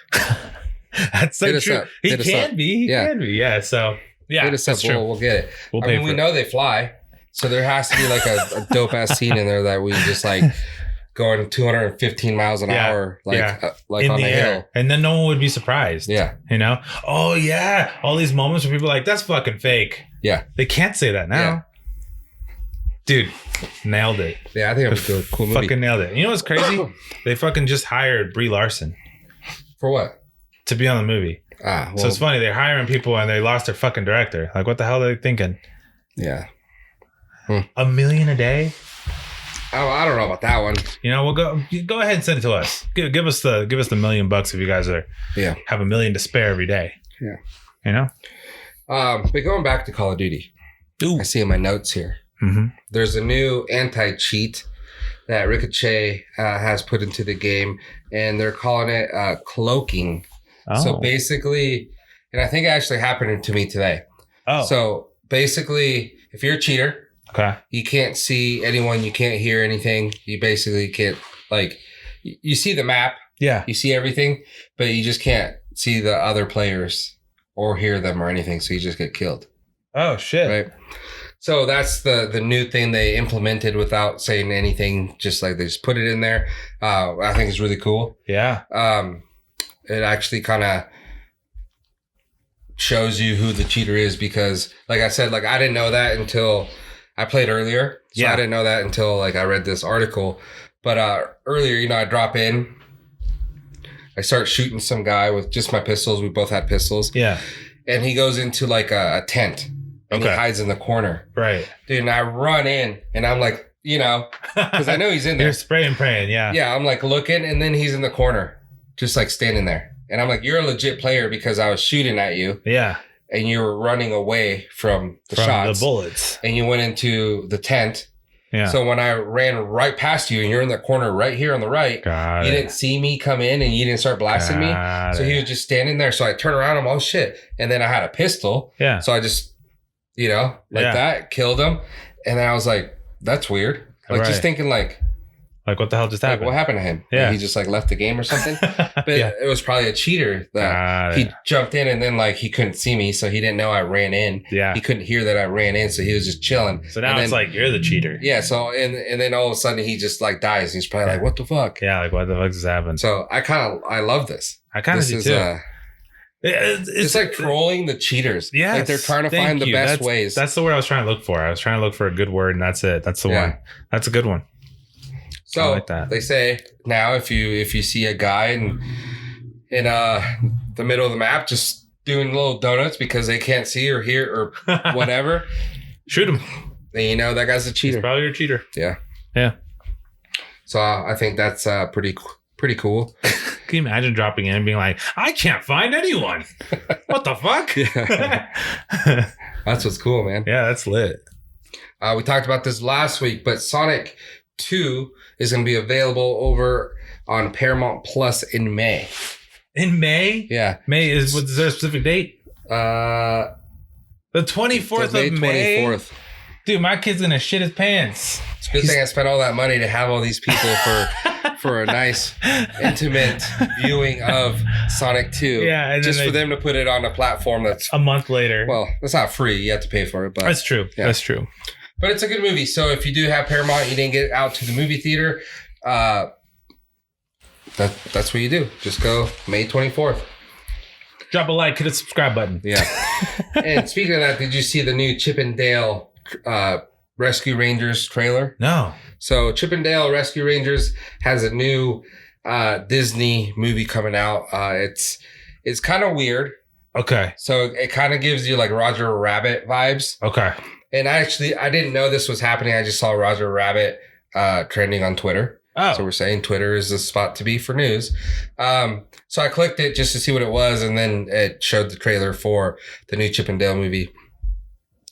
That's so true. He can be. He can be. Yeah. So, yeah. That's true. We'll get it. We know they fly. So there has to be like a dope ass scene in there that we just like going 215 miles an hour, like in on the air. hill. And then no one would be surprised. Yeah. You know? Oh, yeah. All these moments where people are like, that's fucking fake. Yeah. They can't say that now. Yeah. Dude, nailed it. Yeah, I think it was a cool movie. Fucking nailed it. You know what's crazy? They fucking just hired Brie Larson. For what? To be on the movie. So it's funny. They're hiring people and they lost their fucking director. Like, what the hell are they thinking? Yeah. $1 million a day? Oh, I don't know about that one. You know, we'll go ahead and send it to us. Give us the $1 million if you guys have $1 million to spare every day. Yeah. You know? But going back to Call of Duty. Ooh. I see in my notes here. Mm-hmm. There's a new anti-cheat that Ricochet has put into the game, and they're calling it cloaking. Oh. So basically, and I think it actually happened to me today. Oh. So basically, if you're a cheater, you can't see anyone, you can't hear anything. You basically can't, like, you see the map. Yeah. You see everything, but you just can't see the other players or hear them or anything. So you just get killed. Oh, shit. Right. So that's the new thing they implemented without saying anything. Just like they just put it in there. I think it's really cool. Yeah. It actually kind of shows you who the cheater is because, like I said, like I didn't know that until I played earlier. So I didn't know that until like I read this article. But earlier, you know, I drop in. I start shooting some guy with just my pistols. We both had pistols. Yeah. And he goes into like a tent. And he hides in the corner. Right. Dude, and I run in and I'm like, you know, because I know he's in there. You're spraying, praying, yeah. Yeah, I'm like looking and then he's in the corner, just like standing there. And I'm like, you're a legit player because I was shooting at you. Yeah. And you were running away from the shots. The bullets. And you went into the tent. Yeah. So when I ran right past you and you're in the corner right here on the right, you didn't see me come in and you didn't start blasting me. So he was just standing there. So I turn around, I'm, oh shit. And then I had a pistol. Yeah. So I just, you know, like that, killed him. And then I was like, that's weird. Like just thinking like what the hell just happened? Like, what happened to him? Yeah. Like, he just like left the game or something. But it was probably a cheater that he jumped in and then like he couldn't see me. So he didn't know I ran in. Yeah. He couldn't hear that I ran in. So he was just chilling. So now it's like, you're the cheater. Yeah. So, and then all of a sudden he just like dies. He's probably like, what the fuck? Yeah. Like what the fuck just happened? So I love this. I kind of do too. It's like trolling the cheaters. Yeah, like they're trying to find the best ways. That's the word I was trying to look for. I was trying to look for a good word, and that's it. That's the one. That's a good one. So I like that. They say now if you see a guy in the middle of the map just doing little donuts because they can't see or hear or whatever, shoot him. Then you know that guy's a cheater. He's probably a cheater. Yeah. Yeah. So I think that's pretty cool. Can you imagine dropping in and being like, I can't find anyone. What the fuck? Yeah. That's what's cool, man. Yeah, that's lit. We talked about this last week, but Sonic 2 is going to be available over on Paramount Plus in May. In May? Yeah. May is there a specific date? The 24th of May. 24th. Dude, my kid's gonna shit his pants. It's a good thing I spent all that money to have all these people for a nice, intimate viewing of Sonic 2. Yeah, and just for them to put it on a platform that's a month later. Well, it's not free; you have to pay for it. But that's true. Yeah. That's true. But it's a good movie. So if you do have Paramount, you didn't get out to the movie theater, that's what you do. Just go May 24th. Drop a like, hit a subscribe button. Yeah. And speaking of that, did you see the new Chip and Dale Rescue Rangers trailer? No. So Chip and Dale Rescue Rangers has a new Disney movie coming out. It's kind of weird. Okay. So it kind of gives you like Roger Rabbit vibes. Okay. And I didn't know this was happening. I just saw Roger Rabbit trending on Twitter. Oh. So we're saying Twitter is the spot to be for news. So I clicked it just to see what it was, and then it showed the trailer for the new Chip and Dale movie.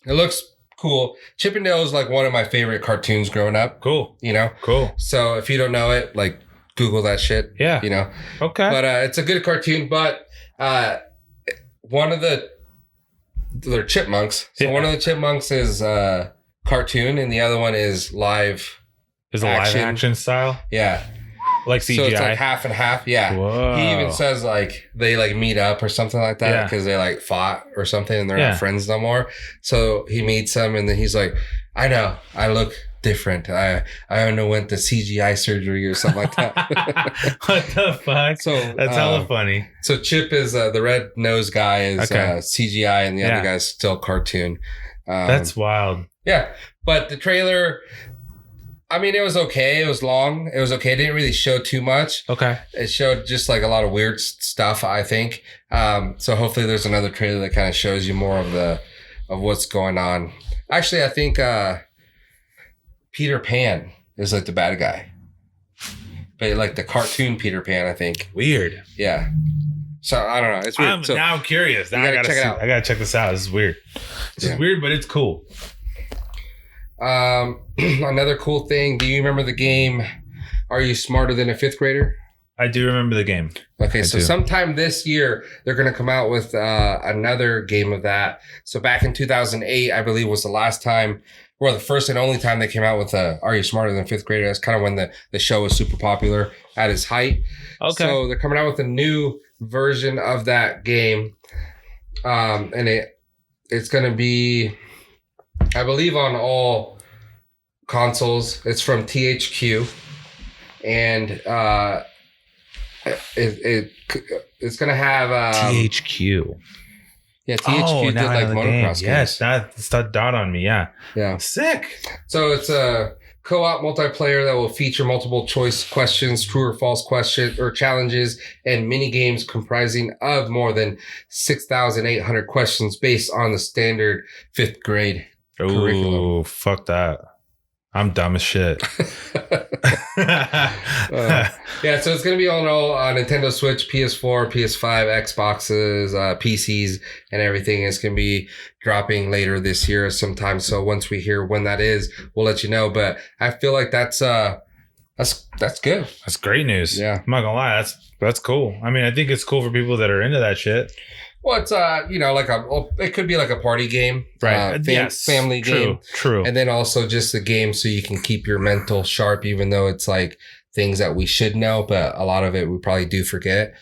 It looks cool. Chip and Dale is like one of my favorite cartoons growing up. Cool. You know? Cool. So if you don't know it, like Google that shit. Yeah. You know? Okay. But it's a good cartoon, but one of they're chipmunks. So one of the chipmunks is cartoon, and the other one is live. Is a live action style? Yeah. Like CGI? So it's like half and half. Yeah. Whoa. He even says like they like meet up or something like that because they like fought or something and they're not friends no more. So he meets them and then he's like, I know, I look different. I underwent the CGI surgery or something like that. What the fuck? So that's hella funny. So Chip is the red nose guy is CGI and the other guy's still cartoon. That's wild. Yeah. But the trailer, I mean, it was okay. It was long. It was okay. It didn't really show too much. Okay. It showed just like a lot of weird stuff, I think. So hopefully there's another trailer that kind of shows you more of what's going on. Actually, I think Peter Pan is like the bad guy. But like the cartoon Peter Pan, I think. Weird. Yeah. So I don't know. It's weird. Now I'm curious. Now I gotta check it out. I gotta check this out. This is weird. It's weird, but it's cool. Another cool thing. Do you remember the game Are You Smarter Than a Fifth Grader? I do remember the game. Okay, so sometime this year, they're going to come out with another game of that. So back in 2008, I believe was the last time, or the first and only time they came out with Are You Smarter Than a Fifth Grader? That's kind of when the show was super popular at its height. Okay. So they're coming out with a new version of that game. And it's going to be, I believe, on all consoles. It's from THQ. And it's gonna have THQ. Yeah, THQ did like motocross games. Yes, that's that dot on me. Yeah. Sick. So it's a co-op multiplayer that will feature multiple choice questions, true or false questions or challenges, and mini games comprising of more than 6,800 questions based on the standard 5th grade curriculum. Oh, fuck that. I'm dumb as shit. Yeah, so it's going to be on all Nintendo Switch, PS4, PS5, Xboxes, PCs, and everything. It's going to be dropping later this year sometime. So once we hear when that is, we'll let you know. But I feel like that's good. That's great news. Yeah, I'm not gonna lie. That's cool. I mean, I think it's cool for people that are into that shit. Well, it's it could be like a party game, right? Family game, true. And then also just a game so you can keep your mental sharp, even though it's like things that we should know, but a lot of it we probably do forget.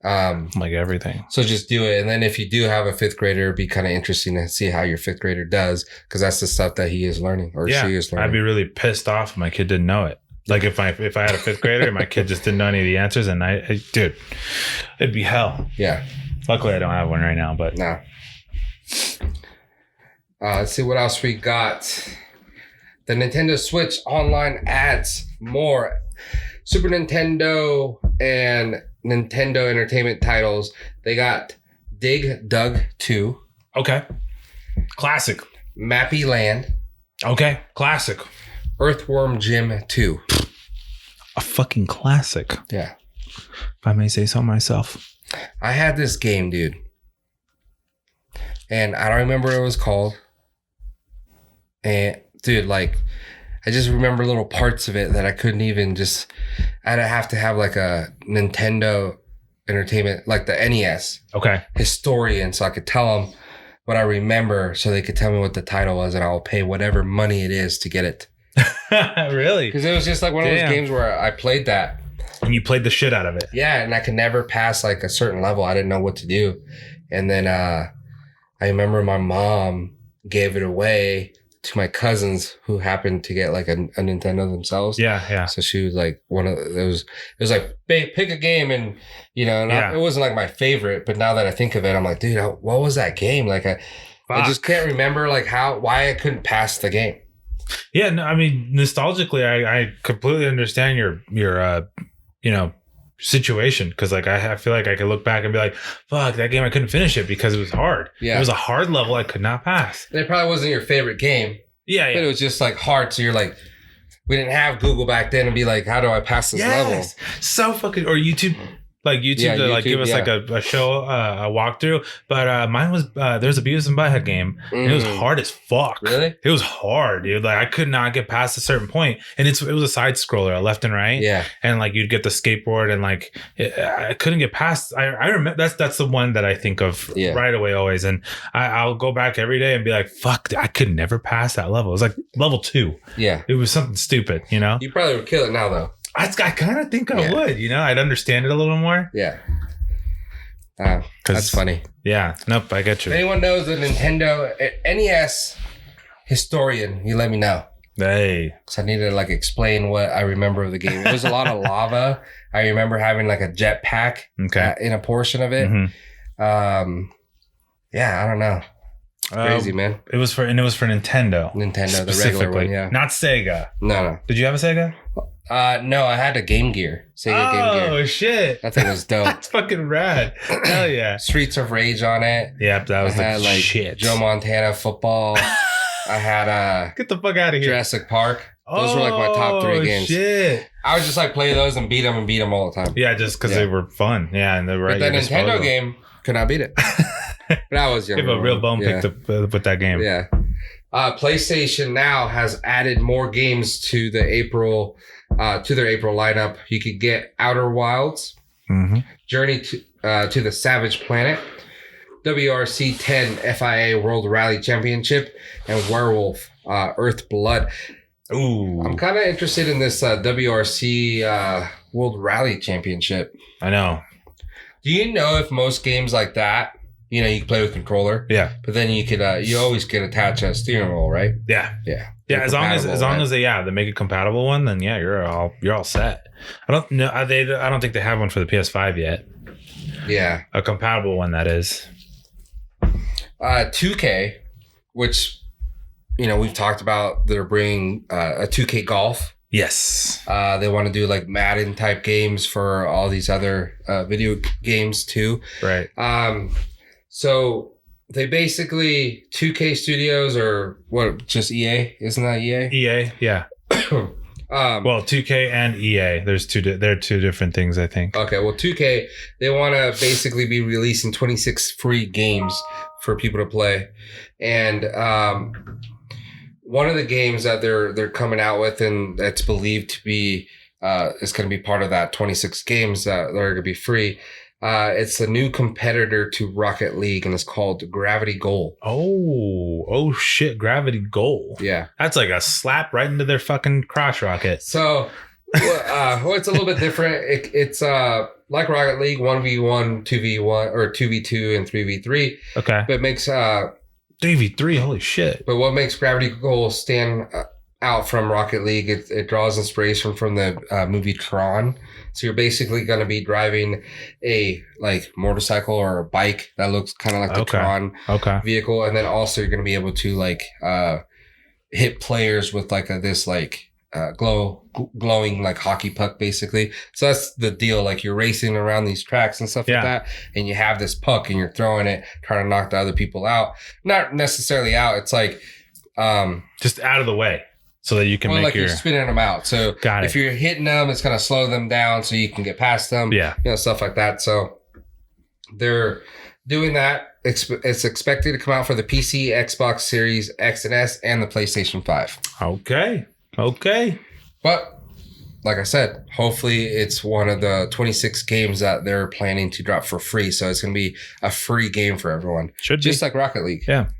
Like everything. So just do it, and then if you do have a 5th grader, it'd be kind of interesting to see how your 5th grader does, because that's the stuff that he is learning or she is learning. I'd be really pissed off if my kid didn't know it. Like if I had a 5th grader and my kid just didn't know any of the answers, and dude, it'd be hell. Yeah. Luckily, I don't have one right now, but no. Let's see what else we got. The Nintendo Switch online adds more Super Nintendo and Nintendo Entertainment titles. They got Dig Dug 2. Okay. Classic. Mappy Land. Okay. Classic. Earthworm Jim 2. A fucking classic. Yeah. If I may say so myself. I had this game, dude. And I don't remember what it was called. And dude, like, I just remember little parts of it that I couldn't even just, I'd have to have like a Nintendo Entertainment, like the NES. Okay. Historian, so I could tell them what I remember so they could tell me what the title was, and I'll pay whatever money it is to get it. Really? Because it was just like one of those games where I played that. And you played the shit out of it. Yeah, and I could never pass like a certain level. I didn't know what to do. And then I remember my mom gave it away to my cousins who happened to get like a Nintendo themselves. Yeah. So she was like it was like, babe, pick a game, and it wasn't like my favorite, but now that I think of it, I'm like, dude, what was that game? Like I just can't remember like why I couldn't pass the game. Yeah, no, I mean, nostalgically, I completely understand your situation, because like I feel like I could look back and be like, fuck, that game, I couldn't finish it because it was hard. Yeah, it was a hard level I could not pass. And it probably wasn't your favorite game. Yeah. But it was just like hard. So you're like, we didn't have Google back then and be like, how do I pass this level? So fucking, or YouTube. like YouTube to like give us like a show, a walkthrough. But mine was there's a Beavis and Butthead game, and it was hard as fuck. Really? It was hard, dude. Like I could not get past a certain point, and it was a side scroller, left and right. Yeah, and like you'd get the skateboard, and like I couldn't get past. I remember that's the one that I think of right away always, and I'll go back every day and be like, fuck, I could never pass that level. It was like level 2. Yeah, it was something stupid, you know. You probably would kill it now though. I kind of think I would, you know. I'd understand it a little more. Yeah. That's funny. Yeah. Nope. I get you. If anyone knows a Nintendo NES historian, you let me know. Hey. So I need to like explain what I remember of the game. It was a lot of lava. I remember having like a jetpack in a portion of it. Mm-hmm. Yeah, I don't know. Crazy, man. It was for Nintendo. Nintendo, the regular one, yeah. Not Sega. No. Did you have a Sega? No, I had a Game Gear. Sega Game Gear. Oh, shit. That thing was dope. That's fucking rad. Hell yeah. Streets of Rage on it. Yep, that was the shit. Joe Montana football. I had get the fuck out of here. Jurassic Park. Those were like my top 3 games. Shit. I would just like play those and beat them all the time. Yeah, just because they were fun. Yeah, and they were. But that Nintendo game could not beat it. But I was young. Give a real bone pick with that game. Yeah. PlayStation now has added more games to their April lineup. You could get Outer Wilds, Journey to the Savage Planet, WRC 10 FIA World Rally Championship, and Werewolf Earth Blood. Ooh, I'm kind of interested in this WRC World Rally Championship. I know. Do you know if most games like that, you know, you can play with controller? Yeah. But then you could you always can attach a steering wheel, right? Yeah. Yeah. Yeah, as long as they make a compatible one, then yeah, you're all set. I don't know. I don't think they have one for the PS5 yet. Yeah. A compatible one, that is. 2K, which, you know, we've talked about, they're bringing a 2K Golf. Yes. They want to do like Madden type games for all these other video games too. Right. So they basically 2K Studios or what? Just EA? Isn't that EA? EA, yeah. Well, 2K and EA. They're two different things, I think. Okay. Well, 2K, they want to basically be releasing 26 free games for people to play, and one of the games that they're coming out with, and that's believed to be is going to be part of that 26 games that are going to be free. It's a new competitor to Rocket League, and it's called Gravity Goal. Oh shit, Gravity Goal. Yeah. That's like a slap right into their fucking crotch rocket. So, it's a little bit different. It's like Rocket League, 1v1, 2v1, or 2v2 and 3v3. Okay. But it makes 3v3, holy shit. But what makes Gravity Goal stand out from Rocket League, it draws inspiration from the movie Tron. So you're basically going to be driving a like motorcycle or a bike that looks kind of like the Tron vehicle, and then also you're going to be able to like hit players with like this like glowing like hockey puck basically. So that's the deal. Like you're racing around these tracks and stuff like that, and you have this puck and you're throwing it, trying to knock the other people out. Not necessarily out. It's like just out of the way. So that you can make you're spinning them out. So if you're hitting them, it's going to slow them down so you can get past them. Yeah. You know, stuff like that. So they're doing that. It's expected to come out for the PC, Xbox Series X and S, and the PlayStation 5. Okay. But like I said, hopefully it's one of the 26 games that they're planning to drop for free. So it's going to be a free game for everyone. Just like Rocket League. Yeah.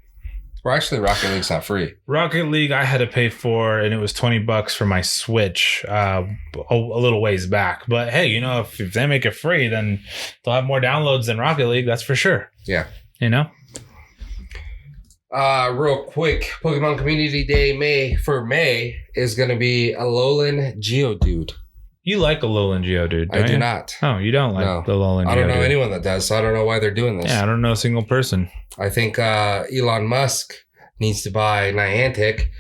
Well, actually, Rocket League's not free. Rocket League, I had to pay for, and it was $20 for my Switch a little ways back. But hey, you know, if they make it free, then they'll have more downloads than Rocket League. That's for sure. Yeah. You know? Real quick, Pokemon Community Day May is going to be Alolan Geodude. You like Alolan Geodude, don't you? I do not. Oh, you don't like the Alolan Geodude? I don't know anyone that does, so I don't know why they're doing this. Yeah, I don't know a single person. I think Elon Musk needs to buy Niantic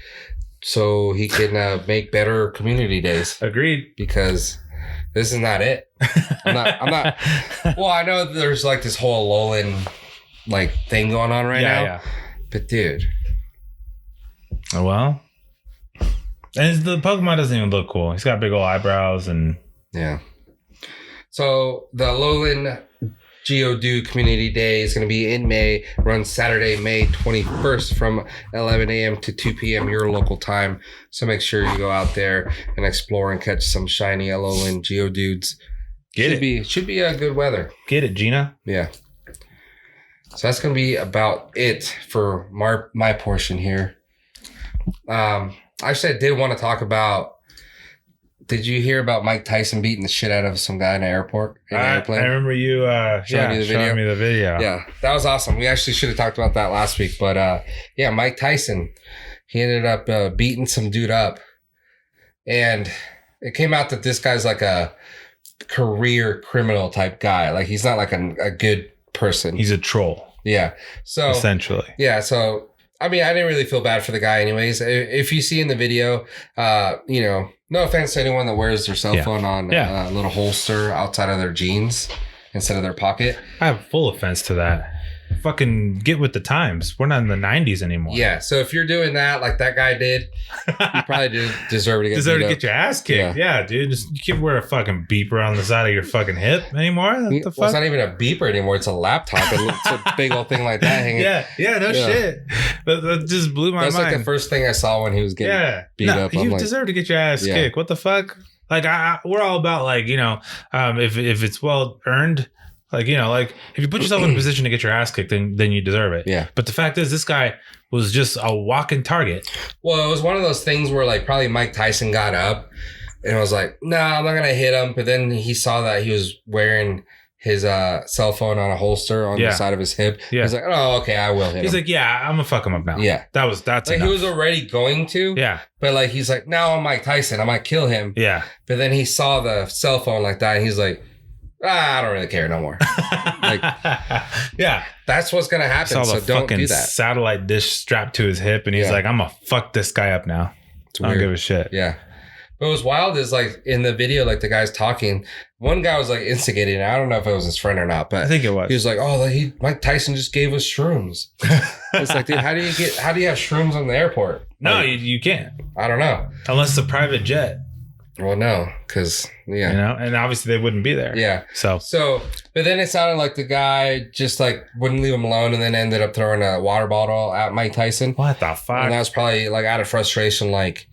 so he can make better community days. Agreed. Because this is not it. I'm not. Well, I know there's like this whole Alolan like thing going on right now. Yeah. But dude. Oh, well. And the Pokemon doesn't even look cool. He's got big old eyebrows and... Yeah. So the Alolan Geodude Community Day is going to be in May, runs Saturday, May 21st from 11 a.m. to 2 p.m. your local time. So make sure you go out there and explore and catch some shiny Alolan Geodudes. Should be a good weather. Get it, Gina. Yeah. So that's going to be about it for my portion here. Actually, I did want to talk about. Did you hear about Mike Tyson beating the shit out of some guy in an airport? I remember you showing me the video. Yeah, that was awesome. We actually should have talked about that last week. But yeah, Mike Tyson, he ended up beating some dude up. And it came out that this guy's like a career criminal type guy. Like he's not like a good person. He's a troll. Yeah. So essentially. Yeah. So, I mean, I didn't really feel bad for the guy anyways. If you see in the video, no offense to anyone that wears their cell phone on a little holster outside of their jeans instead of their pocket. I have full offense to that. Fucking get with the times. We're not in the 90s anymore. Yeah. So if you're doing that like that guy did, you probably deserve to get your ass kicked. Yeah, dude. You can't wear a fucking beeper on the side of your fucking hip anymore. What the fuck? It's not even a beeper anymore. It's a laptop. It's a big old thing like that hanging. No shit. That just blew my mind. That's like the first thing I saw when he was getting beat up. You deserve to get your ass kicked. What the fuck? Like we're all about like, if it's well earned. Like, like if you put yourself in a position to get your ass kicked, then you deserve it. Yeah. But the fact is, this guy was just a walking target. Well, it was one of those things where like probably Mike Tyson got up and was like, no, I'm not going to hit him. But then he saw that he was wearing his cell phone on a holster on the side of his hip. Yeah. He's like, oh, okay, I will hit him. He's like, yeah, I'm going to fuck him up now. Yeah. That's like enough. He was already going to. Yeah. But like, he's like, now I'm Mike Tyson. I might kill him. Yeah. But then he saw the cell phone like that and he's like, I don't really care no more. Like, yeah, that's what's gonna happen. So don't do that. Satellite dish strapped to his hip, and he's like, "I'm gonna fuck this guy up now." I don't give a shit. Yeah, but what was wild is like in the video, like the guy's talking. One guy was like instigating. I don't know if it was his friend or not, but I think it was. He was like, "Oh, Mike Tyson just gave us shrooms." It's like, dude, how do you have shrooms on the airport? No, like, you can't. I don't know. Unless it's a private jet. Well, no, because and obviously they wouldn't be there. Yeah. So, but then it sounded like the guy just like wouldn't leave him alone, and then ended up throwing a water bottle at Mike Tyson. What the fuck? And that was probably like out of frustration, like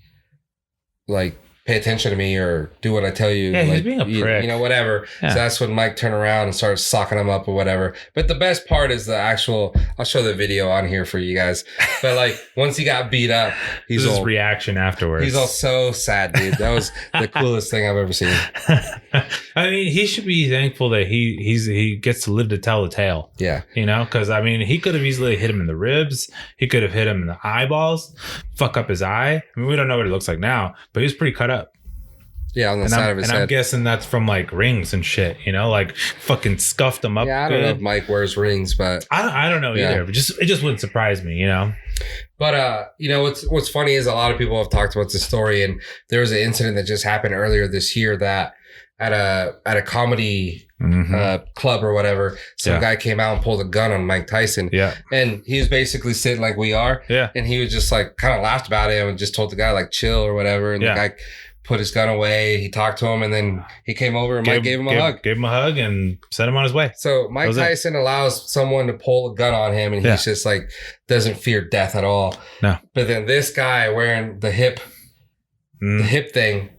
pay attention to me or do what I tell you. Yeah, like, he's being a prick. Whatever. Yeah. So that's when Mike turned around and started socking him up or whatever. But the best part is the actual, I'll show the video on here for you guys. But like once he got beat up, his reaction afterwards. He's all so sad, dude. That was the coolest thing I've ever seen. I mean, he should be thankful that he gets to live to tell the tale. Yeah. Because I mean, he could have easily hit him in the ribs. He could have hit him in the eyeballs, fuck up his eye. I mean, we don't know what he looks like now, but he was pretty cut up. Yeah, on the side of his head. And I'm guessing that's from like rings and shit, like fucking scuffed him up. Yeah, I don't know if Mike wears rings, but I don't know either. But it just wouldn't surprise me, But what's funny is a lot of people have talked about this story, and there was an incident that just happened earlier this year that at a comedy club or whatever, some guy came out and pulled a gun on Mike Tyson. Yeah, and he was basically sitting like we are. Yeah, and he was just like kind of laughed about him and just told the guy like chill or whatever, and the guy put his gun away. He talked to him, and then he came over and Mike gave him a hug. Gave him a hug and sent him on his way. So Mike Tyson allows someone to pull a gun on him, and he's just like doesn't fear death at all. No. But then this guy wearing the hip thing,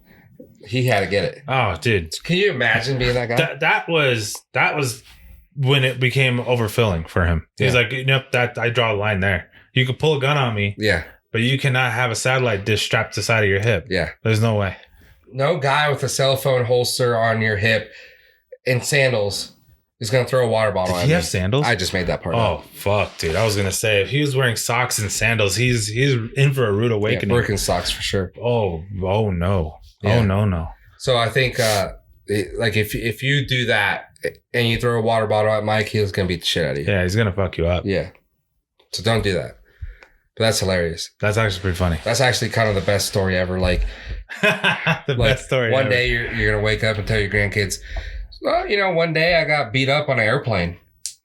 he had to get it. Oh, dude! Can you imagine being that guy? That was when it became overfilling for him. He's like, that I draw a line there. You could pull a gun on me. Yeah. But you cannot have a satellite dish strapped to the side of your hip. Yeah. There's no way. No guy with a cell phone holster on your hip and sandals is going to throw a water bottle at me. Does he have sandals? I just made that part up. Oh, fuck, dude. I was going to say, if he was wearing socks and sandals, he's in for a rude awakening. Yeah, Birkenstocks for sure. Oh, no. Yeah. Oh, no. So I think, if you do that and you throw a water bottle at Mike, he's going to beat the shit out of you. Yeah, he's going to fuck you up. Yeah. So don't do that. But that's hilarious. That's actually pretty funny. That's actually kind of the best story ever. Like best story one ever. day you're going to wake up and tell your grandkids, well, one day I got beat up on an airplane.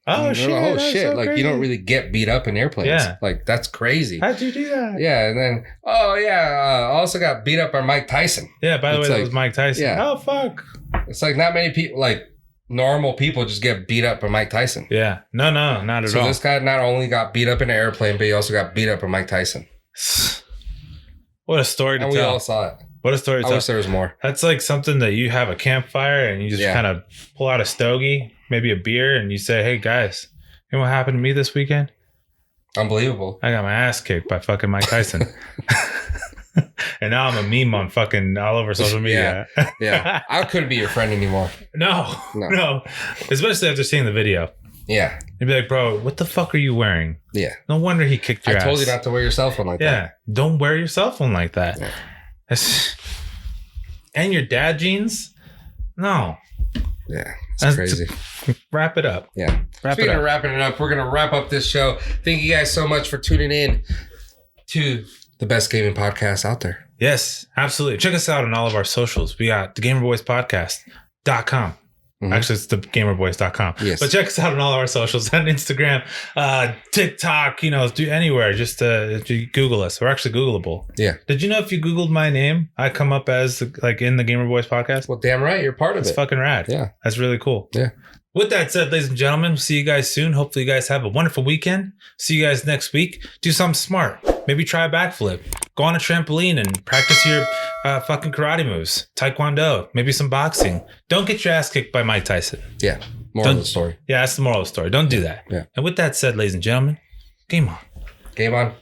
Oh shit! Like, shit! So like crazy. you don't really get beat up in airplanes. Yeah. Like that's crazy. How'd you do that? Yeah, and then I also got beat up by Mike Tyson. Yeah. By the way, that was Mike Tyson. Yeah. Oh fuck. It's like not many people, like normal people, just get beat up by Mike Tyson. Yeah. No, not at all. So this guy not only got beat up in an airplane, but he also got beat up by Mike Tyson. What a story to and tell. We all saw it. What a story to tell. I wish there was more. That's like something that you have a campfire and you just kind of pull out a stogie, maybe a beer, and you say, hey guys, you know what happened to me this weekend? Unbelievable. I got my ass kicked by fucking Mike Tyson. And now I'm a meme on fucking all over social media. Yeah. I couldn't be your friend anymore. No. Especially after seeing the video. Yeah. You'd be like, bro, what the fuck are you wearing? Yeah. No wonder he kicked your ass. I told you not to wear your cell phone like that. Yeah. Don't wear your cell phone like that. Yeah. And your dad jeans? No. Yeah. It's crazy. Wrap it up. Yeah. Speaking of wrapping it up, we're going to wrap up this show. Thank you guys so much for tuning in to the best gaming podcast out there. Yes, absolutely. Check us out on all of our socials. We got the Gamer Boyz Podcast.com. Mm-hmm. Actually, it's the gamerboys.com. Yes. But check us out on all of our socials on Instagram, TikTok, do anywhere. Just Google us. We're actually Googleable. Yeah. Did you know if you Googled my name, I come up as like in the Gamer Boyz Podcast? Well, damn right. You're part of it. It's fucking rad. Yeah. That's really cool. Yeah. With that said, ladies and gentlemen, see you guys soon. Hopefully you guys have a wonderful weekend. See you guys next week. Do something smart. Maybe try a backflip. Go on a trampoline and practice your fucking karate moves. Taekwondo. Maybe some boxing. Don't get your ass kicked by Mike Tyson. Yeah. Moral of the story. Yeah, that's the moral of the story. Don't do that. Yeah. And with that said, ladies and gentlemen, game on. Game on.